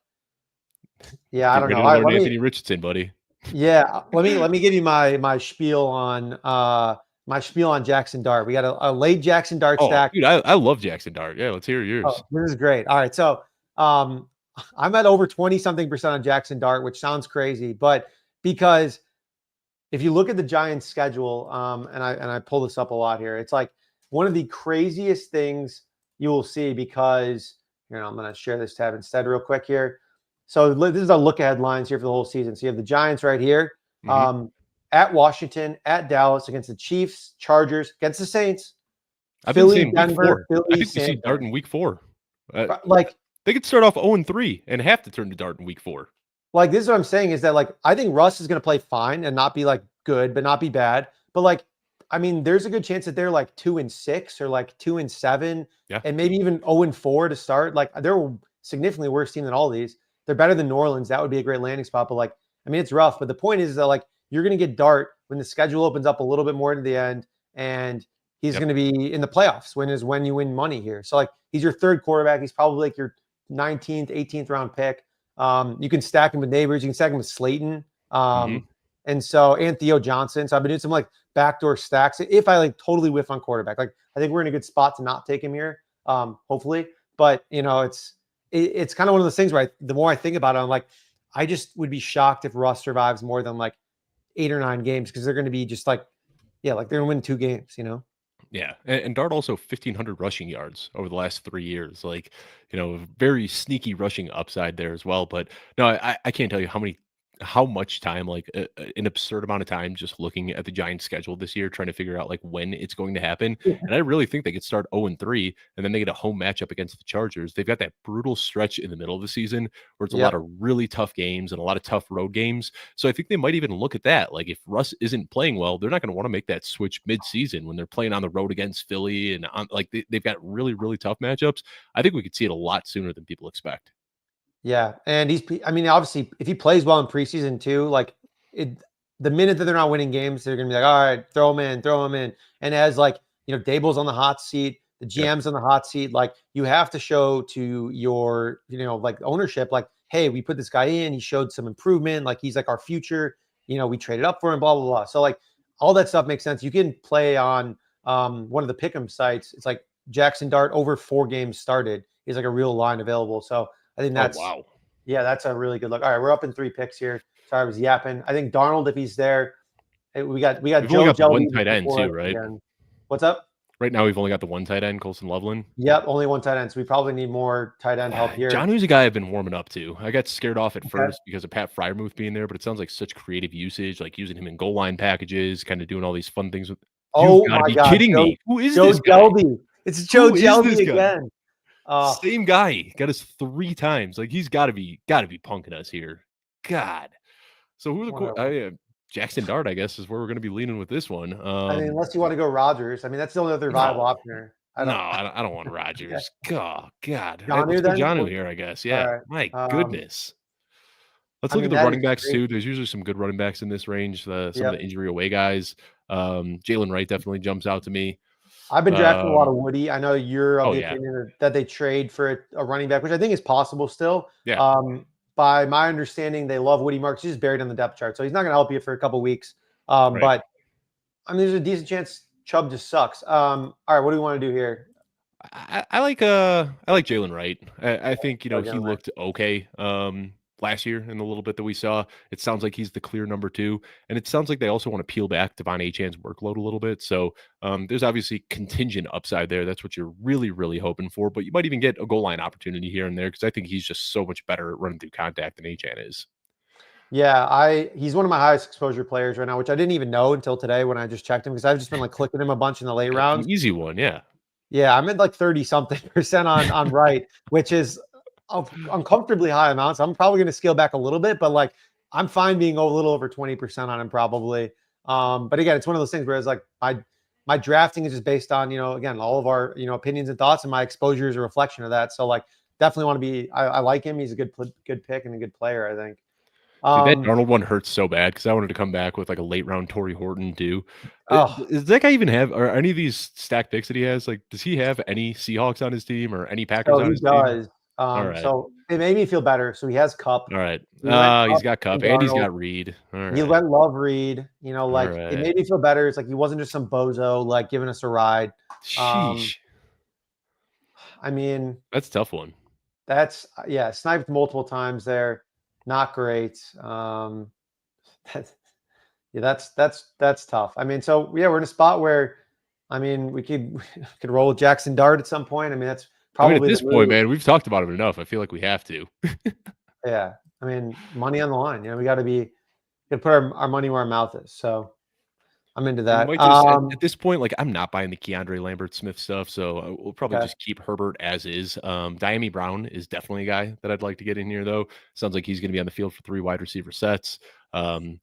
yeah, I Get don't rid know. of All right, another Anthony Richardson, buddy. let me give you my spiel on Jackson Dart. We got a late Jackson Dart Oh, stack. dude, I love Jackson Dart. Yeah, let's hear Oh, yours. this is great. All right, so um, I'm at over 20 something percent on Jackson Dart, which sounds crazy, but because if you look at the Giants' schedule, and I pull this up a lot here, it's like one of the craziest things you will see because I'm going to share this tab instead real quick here. So this is a look ahead lines here for the whole season. So you have the Giants right here, Mhm. at Washington, at Dallas, against the Chiefs, Chargers, against the Saints, I've been Philly, saying week Denver, 4. I Philly, think we see San Dart Fran. in week 4. Like They could start off 0-3 and have to turn to Dart in week 4. this is what I'm saying is that, like, I think Russ is going to play fine and not be like good, but not be bad. But like, I mean, there's a good chance that they're like 2-6 or like 2-7, Yeah. and maybe even 0-4 to start. Like, they're significantly worse team than all these. They're better than New Orleans. That would be a great landing spot. But like, I mean, it's rough. But the point is that, like, you're going to get Dart when the schedule opens up a little bit more to the end, and he's Yep. going to be in the playoffs. When you win money here. So like, he's your third quarterback. He's probably like your 19th, 18th round pick. You can stack him with Neighbors. You can stack him with Slayton. Mhm. And Theo Johnson. So I've been doing some like backdoor stacks. If I like totally whiff on quarterback, like, I think we're in a good spot to not take him here. Hopefully, but it's kind of one of those things where the more I think about it, I'm like, I just would be shocked if Russ survives more than like 8 or 9 games, because they're going to be just like, yeah, like they're going to win 2 games. Yeah, and Dart also 1,500 rushing yards over the last 3 years. Like, very sneaky rushing upside there as well. But no, I can't tell you how much time, like an absurd amount of time, just looking at the Giants' schedule this year, trying to figure out like when it's going to happen. And I really think they could start 0-3, and then they get a home matchup against the Chargers. They've got that brutal stretch in the middle of the season where it's a lot Yep. of really tough games and a lot of tough road games. So I think they might even look at that. Like, if Russ isn't playing well, they're not going to want to make that switch mid-season when they're playing on the road against Philly and like they've got really, really tough matchups. I think we could see it a lot sooner than people expect. Yeah, and I mean, obviously, if he plays well in preseason too, like, it, the minute that they're not winning games, they're gonna be like, all right, throw him in. And as, like, Dable's on the hot seat, the Yep. GM's on the hot seat, like, you have to show to your, like, ownership, like, hey, we put this guy in, he showed some improvement, like, he's like our future, we traded up for him, blah blah blah. So like, all that stuff makes sense. You can play on one of the pick'em sites. It's like Jackson Dart over 4 games started is like a real line available. So I think Oh, that's wow. yeah, that's a really good look. All right, we're up in 3 picks here. Sorry, I was yapping. I think Darnold, if he's there, we got We've only Joe got the one Jelby tight end before too, us right? again. What's up? Right now, we've only got the one tight end, Colson Loveland. Yep, only one tight end. So we probably need more tight end help here. Johnny's a guy I've been warming up to. I got scared off at Okay. first because of Pat Fryermuth being there, but it sounds like such creative usage, like using him in goal line packages, kind of doing all these fun things with. You've Oh got to my be God, kidding me. Who is Joe this guy? Jelby. It's Joe Who is Jelby this guy? again. Oh, Same guy. Got us 3 times. Like, he's got to be punking us here. God. So who the whatever. Jackson Dart, I guess, is where we're going to be leaning with this one. I mean, unless you want to go Rodgers. I mean, that's the only other viable No, option here. I no, don't. I don't want Okay. Rodgers. God, God. Let's Johnu go then. Johnu here, I guess. All Yeah. right. My goodness. Let's I look mean, at the that is running backs great. too. There's usually some good running backs in this range. Some of Yep. the injury away guys. Jalen Wright definitely jumps out to me. I've been drafting a lot Um, of Woody. I know you're of oh the yeah, opinion that they trade for a running back, which I think is possible still. yeah, By my understanding, they love Woody Marks. He's just buried on the depth chart, so he's not going to help you for a couple weeks. right. But I mean, there's a decent chance Chubb just sucks. All right, what do we want to do here? I like Jalen Wright. I think he looked okay last year in the little bit that we saw. It sounds like he's the clear number 2, and it sounds like they also want to peel back Devon Achan's workload a little bit. So there's obviously contingent upside there. That's what you're really, really hoping for. But you might even get a goal line opportunity here and there because I think he's just so much better at running through contact than Achan is. Yeah, he's one of my highest exposure players right now, which I didn't even know until today when I just checked him because I've just been like clicking him a bunch in the late That's an rounds. easy one, yeah. Yeah, I'm at like 30 something percent on right, which is uncomfortably high amounts. I'm probably going to scale back a little bit, but like I'm fine being a little over 20% on him probably. But again, it's one of those things where it's like my drafting is just based on, again, all of our, opinions and thoughts, and my exposure is a reflection of that. So like definitely want to be, I like him. He's a good pick and a good player, I think. Dude, that Um, Darnold one hurts so bad because I wanted to come back with like a late round Torrey Horton too. oh, Does that guy even have, or any of these stack picks that he has? Like, does he have any Seahawks on his team or any Packers so on he his team? does. All right, So it made me feel better. So he has Cup. all right. He went He's Cup got Cup and and he's Darnold. got Reed. All He right, went Love Reed, all like it right. made me feel better. It's like he wasn't just some bozo like giving us a ride. Um, Sheesh, I mean, that's a tough one. that's yeah, sniped multiple times there. Not great. That's, yeah, that's tough. I mean, so yeah, we're in a spot where I mean we could roll with Jackson Dart at some point. I mean, that's I mean, at probably the this point, move. man, we've talked about him enough. I feel like we have to. Yeah. I mean, money on the line. We gotta put our money where our mouth is. So I'm into We that. might just at this point, like I'm not buying the Keandre Lambert Smith stuff, so we'll probably Okay. just keep Herbert as is. Diami Brown is definitely a guy that I'd like to get in here, though. Sounds like he's going to be on the field for 3 wide receiver sets. And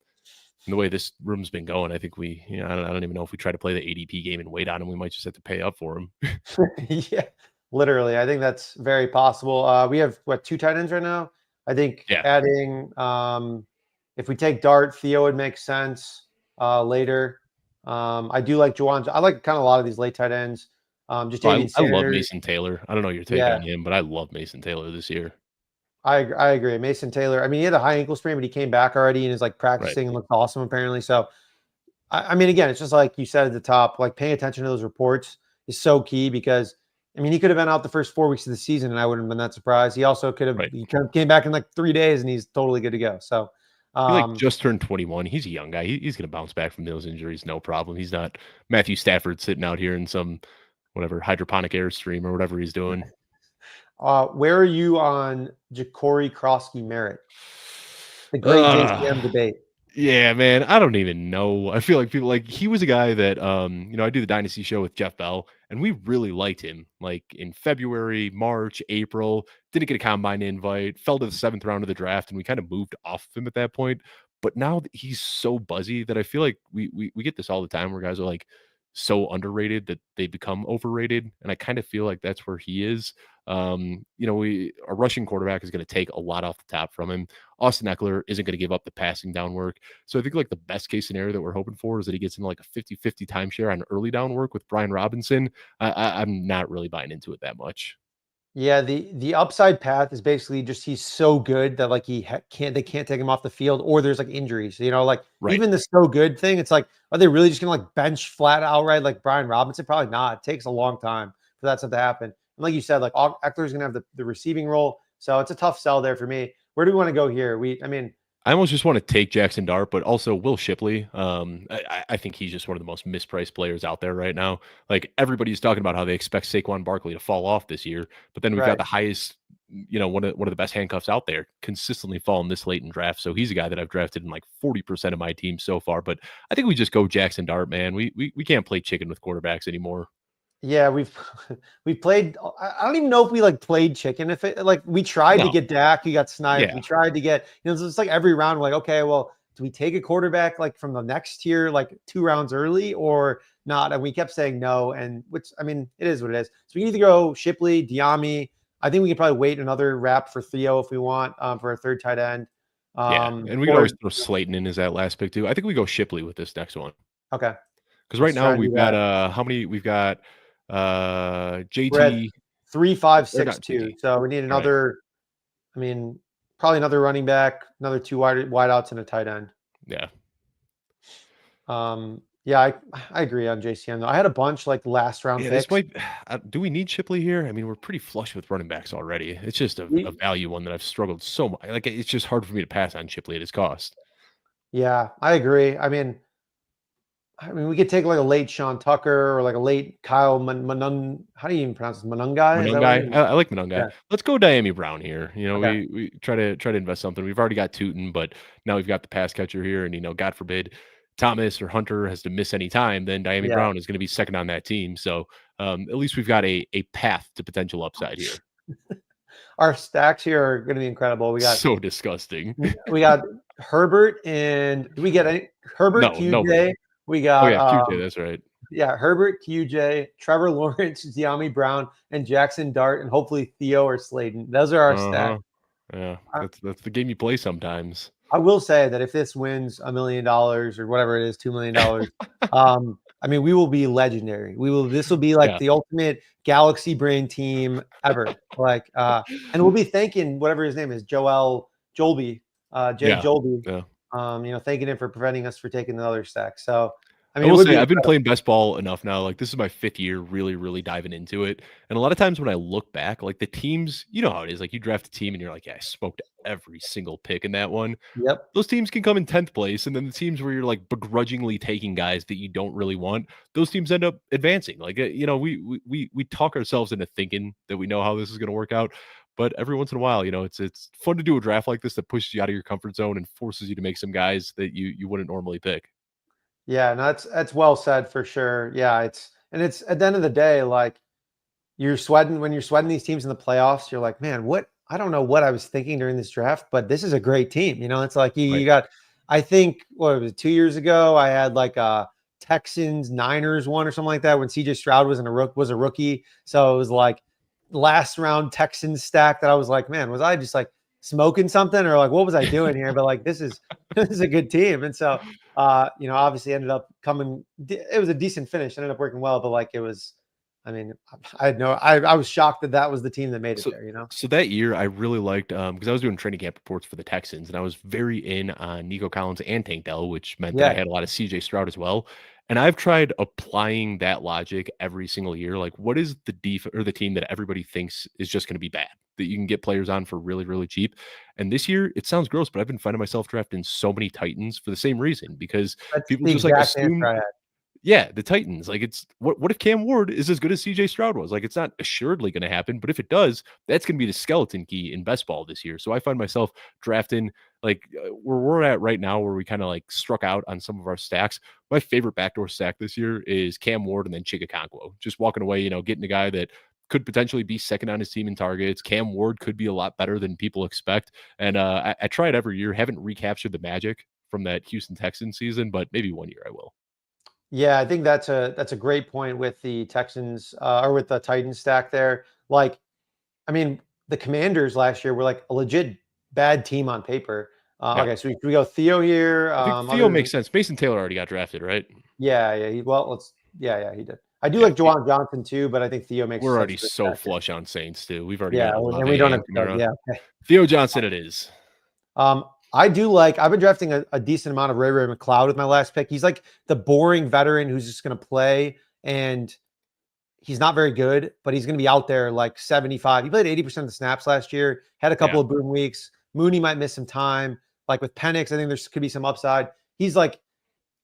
the way this room's been going, I think I don't even know if we try to play the ADP game and wait on him. We might just have to pay up for him. Yeah, literally. I think that's very possible. We have what, 2 tight ends right now? I think Yeah, adding if we take Dart, Theo would make sense later. I do like Juwan. I like kind of a lot of these late tight ends. Just oh, Damian I love Sanders. Mason Taylor. I don't know your take Yeah, on him, but I love Mason Taylor this year. I agree. Mason Taylor. I mean, he had a high ankle sprain, but he came back already and is like Right, practicing and looked awesome apparently. So I mean, again, it's just like you said at the top, like paying attention to those reports is so key because, I mean, he could have been out the first 4 weeks of the season and I wouldn't have been that surprised. He also right. he kind of came back in like 3 days and he's totally good to go. So, He like um, just turned 21. He's a young guy. He's going to bounce back from those injuries, no problem. He's not Matthew Stafford sitting out here in some whatever hydroponic airstream or whatever he's doing. where are you on Ja'Cory Krosky Merritt, the great Uh, JCM debate? yeah, man. I don't even know. I feel like people like he was a guy that I do the Dynasty show with Jeff Bell, and we really liked him. Like in February, March, April, didn't get a combine invite, fell to the 7th round of the draft, and we kind of moved off of him at that point. But now he's so buzzy that I feel like we get this all the time where guys are like so underrated that they become overrated. And I kind of feel like that's where he is. A rushing quarterback is going to take a lot off the top from him. Austin Eckler isn't going to give up the passing down work. So I think like the best case scenario that we're hoping for is that he gets into like a 50-50 timeshare on early down work with Brian Robinson. I'm not really buying into it that much. Yeah, the upside path is basically just he's so good that like they can't take him off the field or there's like injuries. Like Right. even the so good thing, it's like are they really just gonna like bench flat outright like Brian Robinson? Probably not. It takes a long time for that stuff to happen. And like you said, like Eckler's gonna have the receiving role, so it's a tough sell there for me. Where do we want to go here? I mean, I almost just want to take Jackson Dart, but also Will Shipley. I think he's just one of the most mispriced players out there right now. Like everybody's talking about how they expect Saquon Barkley to fall off this year, but then we've got right. the highest, one of the best handcuffs out there, consistently falling this late in draft. So he's a guy that I've drafted in like 40% of my team so far. But I think we just go Jackson Dart, man. We can't play chicken with quarterbacks anymore. Yeah, we played. I don't even know if we like played chicken. If it like we tried to No, get Dak, he got sniped. yeah, We tried to get it's like every round. We're like, okay, well, do we take a quarterback like from the next tier, like 2 rounds early, or not? And we kept saying no. And which I mean, it is what it is. So we can either go Shipley, Diami. I think we can probably wait another wrap for Theo if we want for a third tight end. yeah, and we could always Or throw Slayton in as that last pick too. I think we go Shipley with this next one. okay, Because right let's now try and do we've got that. how many? We've got We're at JT 3, 5, or 6, not 2. JT. So we need All right. another. I mean, probably another running back, another 2 wideouts and a tight end. Yeah. Yeah, I agree on JCM though. I had a bunch like last round Yeah, this picks. might do we need Shipley here? I mean, we're pretty flush with running backs already. It's just a We, value one that I've struggled so much. Like it's just hard for me to pass on Shipley at his cost. yeah, I agree. I mean, I mean, we could take like a late Sean Tucker or like a late Kyle Manung. How do you even pronounce this? Manungai? Is that what it Monungai. is? I like Monungai. Yeah. Let's go Diami Brown here. Okay. We try to invest something. We've already got Tootin, but now we've got the pass catcher here, and God forbid Thomas or Hunter has to miss any time, then Diami Yeah. Brown is going to be second on that team. So at least we've got a path to potential upside here. Our stacks here are going to be incredible. So disgusting. We got Herbert and do we get any Herbert No. QJ? We Oh got yeah, QJ. That's right. yeah, Herbert QJ, Trevor Lawrence, Deami Brown, and Jackson Dart, and hopefully Theo or Slayton. Those are our stacks. Yeah, that's the game you play sometimes. I will say that if this wins $1 million or whatever it is, $2 million, I mean, we will be legendary. This will be like the ultimate galaxy brain team ever. Like, and we'll be thanking whatever his name is, Jolby, Jolby. Yeah. Thanking him for preventing us for taking the other stack. So, I I mean, will say I've been playing best ball enough now. Like this is my 5th year, really diving into it. And a lot of times when I look back, like the teams, you know how it is. Like you draft a team and you're like, yeah, I smoked every single pick in that one. Yep. Those teams can come in 10th place, and then the teams where you're like begrudgingly taking guys that you don't really want, those teams end up advancing. Like we talk ourselves into thinking that we know how this is going to work out. But every once in a while, it's fun to do a draft like this that pushes you out of your comfort zone and forces you to make some guys that you wouldn't normally pick. Yeah, no, that's well said for sure. Yeah, it's at the end of the day, like you're sweating when you're sweating these teams in the playoffs, you're like, man, what I don't know what I was thinking during this draft, but this is a great team. It's like you got I think what was it, 2 years ago, I had like a Texans Niners one or something like that when CJ Stroud was a rookie. So it was like last round Texans stack that I was like, man, was I just like smoking something or like what was I doing here? But like this is a good team. And so obviously ended up coming. It was a decent finish. Ended up working well, but like it was. I mean, I was shocked that was the team that made it there. So that year, I really liked because I was doing training camp reports for the Texans, and I was very in on Nico Collins and Tank Dell, which meant that I had a lot of CJ Stroud as well. And I've tried applying that logic every single year. Like, what is the the team that everybody thinks is just going to be bad that you can get players on for really cheap? And this year, it sounds gross, but I've been finding myself drafting so many Titans for the same reason because people just like assume. Yeah, the Titans. Like it's what if Cam Ward is as good as CJ Stroud was? Like it's not assuredly going to happen, but if it does, that's going to be the skeleton key in best ball this year. So I find myself drafting like where we're at right now, where we kind of like struck out on some of our stacks. My favorite backdoor stack this year is Cam Ward and then Chigakonkwo. Just walking away, getting a guy that could potentially be second on his team in targets. Cam Ward could be a lot better than people expect. And I try it every year. Haven't recaptured the magic from that Houston Texans season, but maybe one year I will. Yeah, I think that's a great point with the Texans or with the Titans stack there. Like, I mean, the Commanders last year were like a legit bad team on paper. Okay, so we go Theo here. I think Theo makes sense. Mason Taylor already got drafted, right? Yeah. He did. I do like Juwan Johnson too, but I think Theo makes. We're already so flush on Saints too. We've already got and we don't have okay. Theo Johnson it is. I do like. I've been drafting a decent amount of Ray McLeod with my last pick. He's like the boring veteran who's just going to play, and he's not very good, but he's going to be out there like 75. He played 80% of the snaps last year. Had a couple of boom weeks. Mooney might miss some time. Like with Penix, I think there could be some upside. He's like,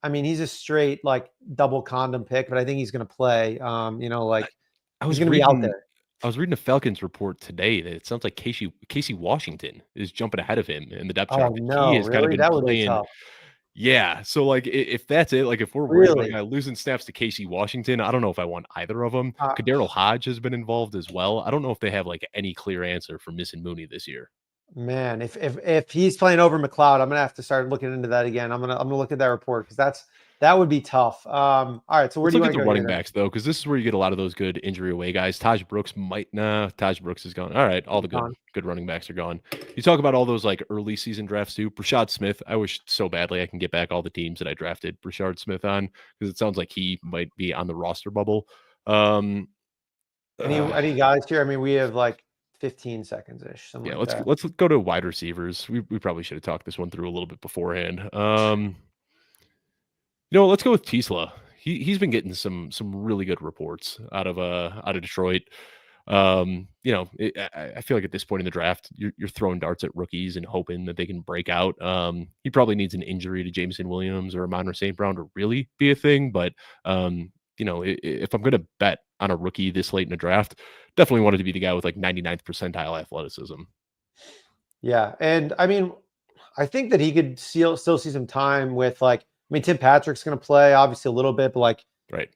I mean, he's a straight like double condom pick, but I think he's going to play. He's going to be out there. I was reading a Falcons report today that it sounds like Casey Washington is jumping ahead of him in the depth chart. Oh no, he has really? Kind of That been would be playing. tough. Yeah, so like if that's it, like if we're worried about a guy losing snaps to Casey Washington, I don't know if I want either of them. Kadarius Hodge has been involved as well. I don't know if they have like any clear answer for missing Mooney this year. Man, if he's playing over McLeod, I'm gonna have to start looking into that again. I'm gonna look at that report because that would be tough. All right, so where do you want to go? Running backs though, because this is where you get a lot of those good injury away guys. Taj Brooks is gone. All right, all the good running backs are gone. You talk about all those like early season drafts too. Brashad Smith, I wish so badly I can get back all the teams that I drafted Brashad Smith on because it sounds like he might be on the roster bubble. Any guys here? I mean, we have like 15 seconds ish. Yeah, let's go to wide receivers. We probably should have talked this one through a little bit beforehand. Let's go with Tisla. He's been getting some really good reports out of Detroit. I feel like at this point in the draft, you're throwing darts at rookies and hoping that they can break out. He probably needs an injury to Jameson Williams or Amon St. Brown to really be a thing. But if I'm going to bet on a rookie this late in the draft, definitely wanted to be the guy with like 99th percentile athleticism. Yeah, and I mean, I think that he could still see some time with like. I mean, Tim Patrick's going to play obviously a little bit, but like, Right.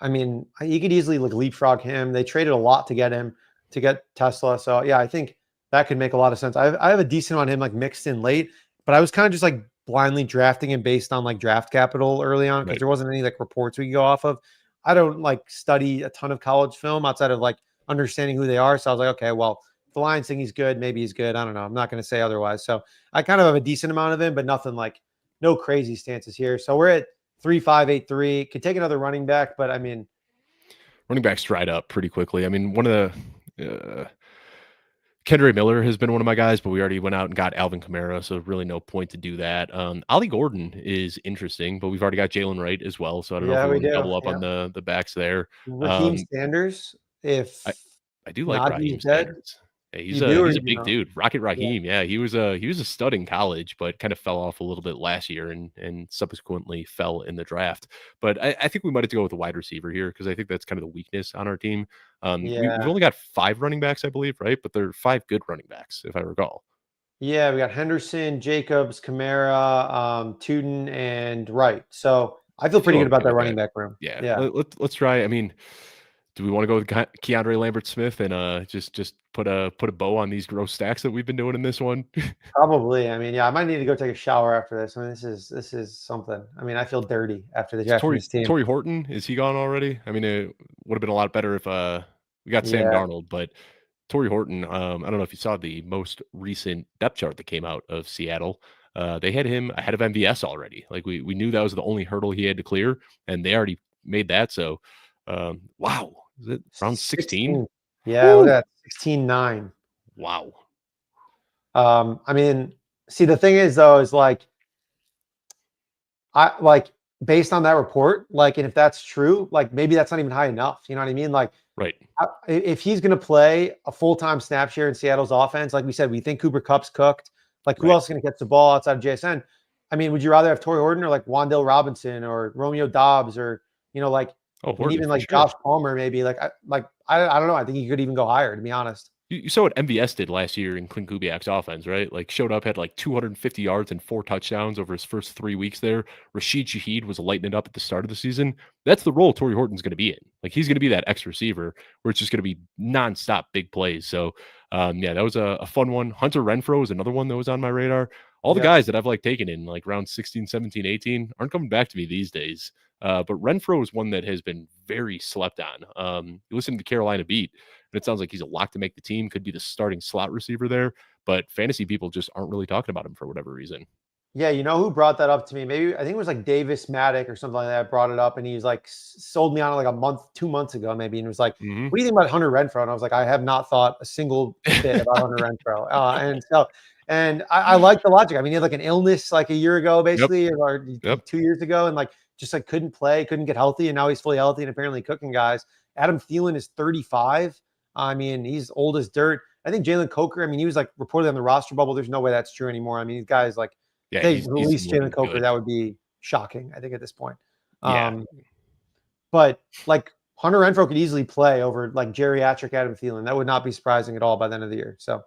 I mean, he could easily like leapfrog him. They traded a lot to get him to get Tesla, so yeah, I think that could make a lot of sense. I have a decent on him like mixed in late, but I was kind of just like blindly drafting him based on like draft capital early on because Right. there wasn't any like reports we could go off of. I don't like study a ton of college film outside of like understanding who they are, so I was like, okay, well, if the Lions think he's good, maybe he's good. I don't know. I'm not going to say otherwise. So I kind of have a decent amount of him, but nothing like no crazy stances here. So we're at 3.583. Could take another running back, but I mean, running backs dried up pretty quickly. I mean, one of the Kendra Miller has been one of my guys, but we already went out and got Alvin Kamara, so really no point to do that. Ollie Gordon is interesting, but we've already got Jalen Wright as well, so I don't know if yeah, we we want to do. double up Yeah. on the backs there. Raheem Um, Sanders, if I I do like Najee's Raheem dead, Sanders. Yeah, you do or he's a you do big not? dude. Rocket Yeah. Raheem. Yeah, he was a stud in college, but kind of fell off a little bit last year and subsequently fell in the draft. But I think we might have to go with a wide receiver here because I think that's kind of the weakness on our team. We've Yeah. only got 5 running backs, I believe, right? But they're 5 good running backs, if I recall. Yeah, we got Henderson, Jacobs, Kamara, Tootin, and Wright. So I feel pretty Feel good about okay that with running that. back room. Yeah, Yeah. let's try. I mean, do we want to go with Keandre Lambert Smith and just put a bow on these gross stacks that we've been doing in this one? Probably. I mean, yeah, I might need to go take a shower after this. I mean, this is something. I mean, I feel dirty after the Is draft from Torrey this team. Torrey Horton, is he gone already? I mean, it would have been a lot better if we got Sam Yeah. Darnold, but Torrey Horton, I don't know if you saw the most recent depth chart that came out of Seattle. They had him ahead of MVS already. Like we knew that was the only hurdle he had to clear, and they already made that. So, wow, is it round 16? 16. Yeah, look at Woo! that. 16-9. Wow. I mean, see, the thing is though, is like I like based on that report, like, and if that's true, like maybe that's not even high enough. You know what I mean? Like, Right. if he's going to play a full-time snap share in Seattle's offense, like we said, we think Cooper Kupp's cooked. Like, who Right. else is going to catch the ball outside of JSN? I mean, would you rather have Torrey Horton or like Wandale Robinson or Romeo Dobbs or like Oh, I mean, Horton even for like sure. Josh Palmer maybe? I don't know. I think he could even go higher, to be honest. You saw what MVS did last year in Clint Kubiak's offense, right? Like showed up, had like 250 yards and 4 touchdowns over his first 3 weeks there. Rashid Shaheed was lighting it up at the start of the season. That's the role Torrey Horton's going to be in. Like he's going to be that X receiver where it's just going to be nonstop big plays. So yeah, that was a fun one. Hunter Renfro is another one that was on my radar. All the Yep. guys that I've like taken in like round 16, 17, 18 aren't coming back to me these days. But Renfro is one that has been very slept on. You listen to the Carolina beat, and it sounds like he's a lock to make the team, could be the starting slot receiver there, but fantasy people just aren't really talking about him for whatever reason. Yeah, you know who brought that up to me? Maybe I think it was like Davis Maddock or something like that brought it up, and he was like sold me on it like a month, 2 months ago, maybe, and was like, Mhm. "What do you think about Hunter Renfro?" And I was like, "I have not thought a single bit about Hunter Renfro." And I like the logic. I mean, he had like an illness like a year ago, Yep, basically, or yep. 2 years ago, and like just like couldn't play, couldn't get healthy, and now he's fully healthy and apparently cooking guys. Adam Thielen is 35. I mean, he's old as dirt. I think Jalen Coker. I mean, he was like reported on the roster bubble. There's no way that's true anymore. I mean, these guys like Yeah, they he's release Jalen looking Coker, good. that would be shocking, I think, at this point. Yeah. Um, but like Hunter Renfro could easily play over like geriatric Adam Thielen. That would not be surprising at all by the end of the year. So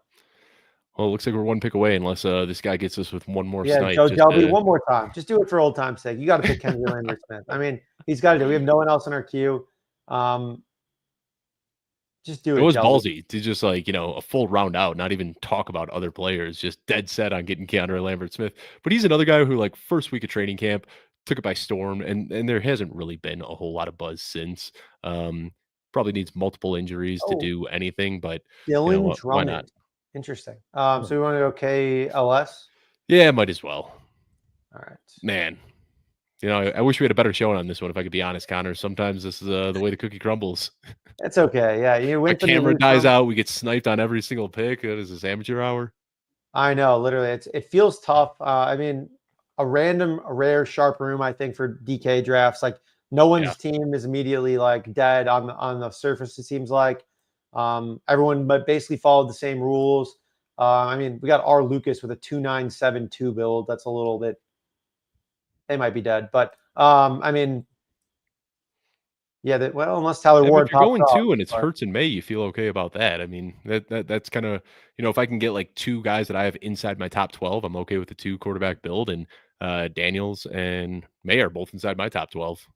Well, it looks like we're one pick away unless this guy gets us with one more yeah, snipe Joe just Delby, to one more time. Just do it for old time's sake. You got to pick Kendra Lambert Smith. I mean, he's got to do. We have no one else in our queue. Um, just do it it, was Delby. ballsy to just like, a full round out, not even talk about other players, just dead set on getting Keandre Lambert Smith. But he's another guy who like first week of training camp took it by storm and there hasn't really been a whole lot of buzz since. Probably needs multiple injuries to Oh, do anything, but you know Dylan what? Why not? Drummond. Interesting. So we want to go KLS. Yeah, might as well. All right. Man, I wish we had a better showing on this one, if I could be honest, Connor. Sometimes this is the way the cookie crumbles. It's okay. Yeah, you My win some, you camera lose dies some. out. We get sniped on every single pick. What is this, amateur hour? I know, literally, it feels tough. I mean, a rare, sharp room. I think for DK drafts, like no Yeah. one's team is immediately like dead on the surface. It seems like, Everyone but basically followed the same rules. I mean, we got R. Lucas with a 2972 build. That's a little bit, they might be dead. But I mean, yeah, well, unless Tyler Yeah, but Ward if you're pops going up. 2 and it's But Hurts and May, you feel okay about that. I mean, that's kinda, if I can get, like, 2 guys that I have inside my top 12, I'm okay with the 2 quarterback build, and, Daniels and May are both inside my top 12.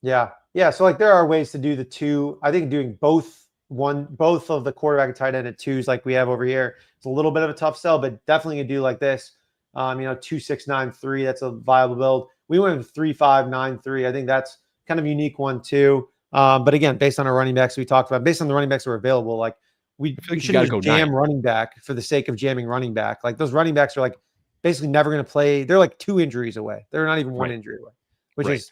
yeah, yeah. So like there are ways to do the two. I think doing both of the quarterback and tight end at twos like we have over here, it's a little bit of a tough sell, but definitely gonna do like this. 2-6-9-3. That's a viable build. We went with 3-5-9-3. I think that's kind of a unique one too. But again, based on our running backs we talked about, based on the running backs that are available, like we I feel like you shouldn't gotta just go jam 9. running back for the sake of jamming running back. Like those running backs are like basically never going to play. They're like 2 injuries away. They're not even 1 Right, injury away, which right. is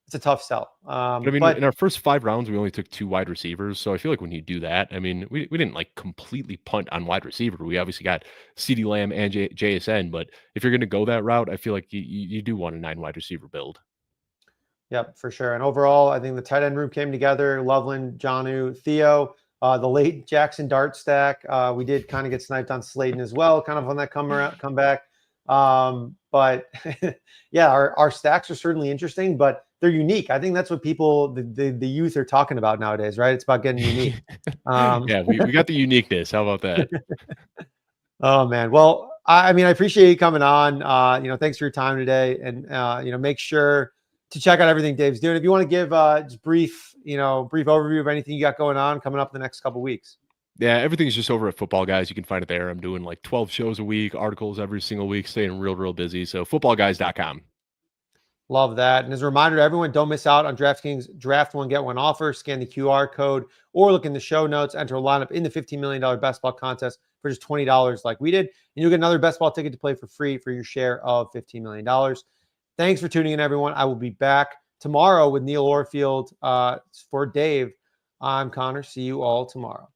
it's a tough sell. But I mean, But in our first 5 rounds, we only took 2 wide receivers, so I feel like when you do that, I mean, we didn't, like, completely punt on wide receiver. We obviously got CeeDee Lamb and JSN, but if you're gonna go that route, I feel like you do want a 9 wide receiver build. yep, for sure. And overall, I think the tight end room came together. Loveland, Jonnu, Theo, the late Jackson Dart stack. We did kind of get sniped on Slayton as well, kind of on that comeback. But yeah, our stacks are certainly interesting, but they're unique. I think that's what people, the youth are talking about nowadays, right? It's about getting unique. Um, Yeah, we got the uniqueness. How about that? Oh man. Well, I mean, I appreciate you coming on. Thanks for your time today, and make sure to check out everything Dave's doing. If you want to give just brief overview of anything you got going on coming up in the next couple weeks. Yeah, everything's just over at Football Guys. You can find it there. I'm doing like 12 shows a week, articles every single week, staying real busy. So footballguys.com. Love that. And as a reminder to everyone, don't miss out on DraftKings Draft One Get One offer. Scan the QR code or look in the show notes. Enter a lineup in the $15 million best ball contest for just $20 like we did. And you'll get another best ball ticket to play for free for your share of $15 million. Thanks for tuning in, everyone. I will be back tomorrow with Neil Orfield for Dave. I'm Connor. See you all tomorrow.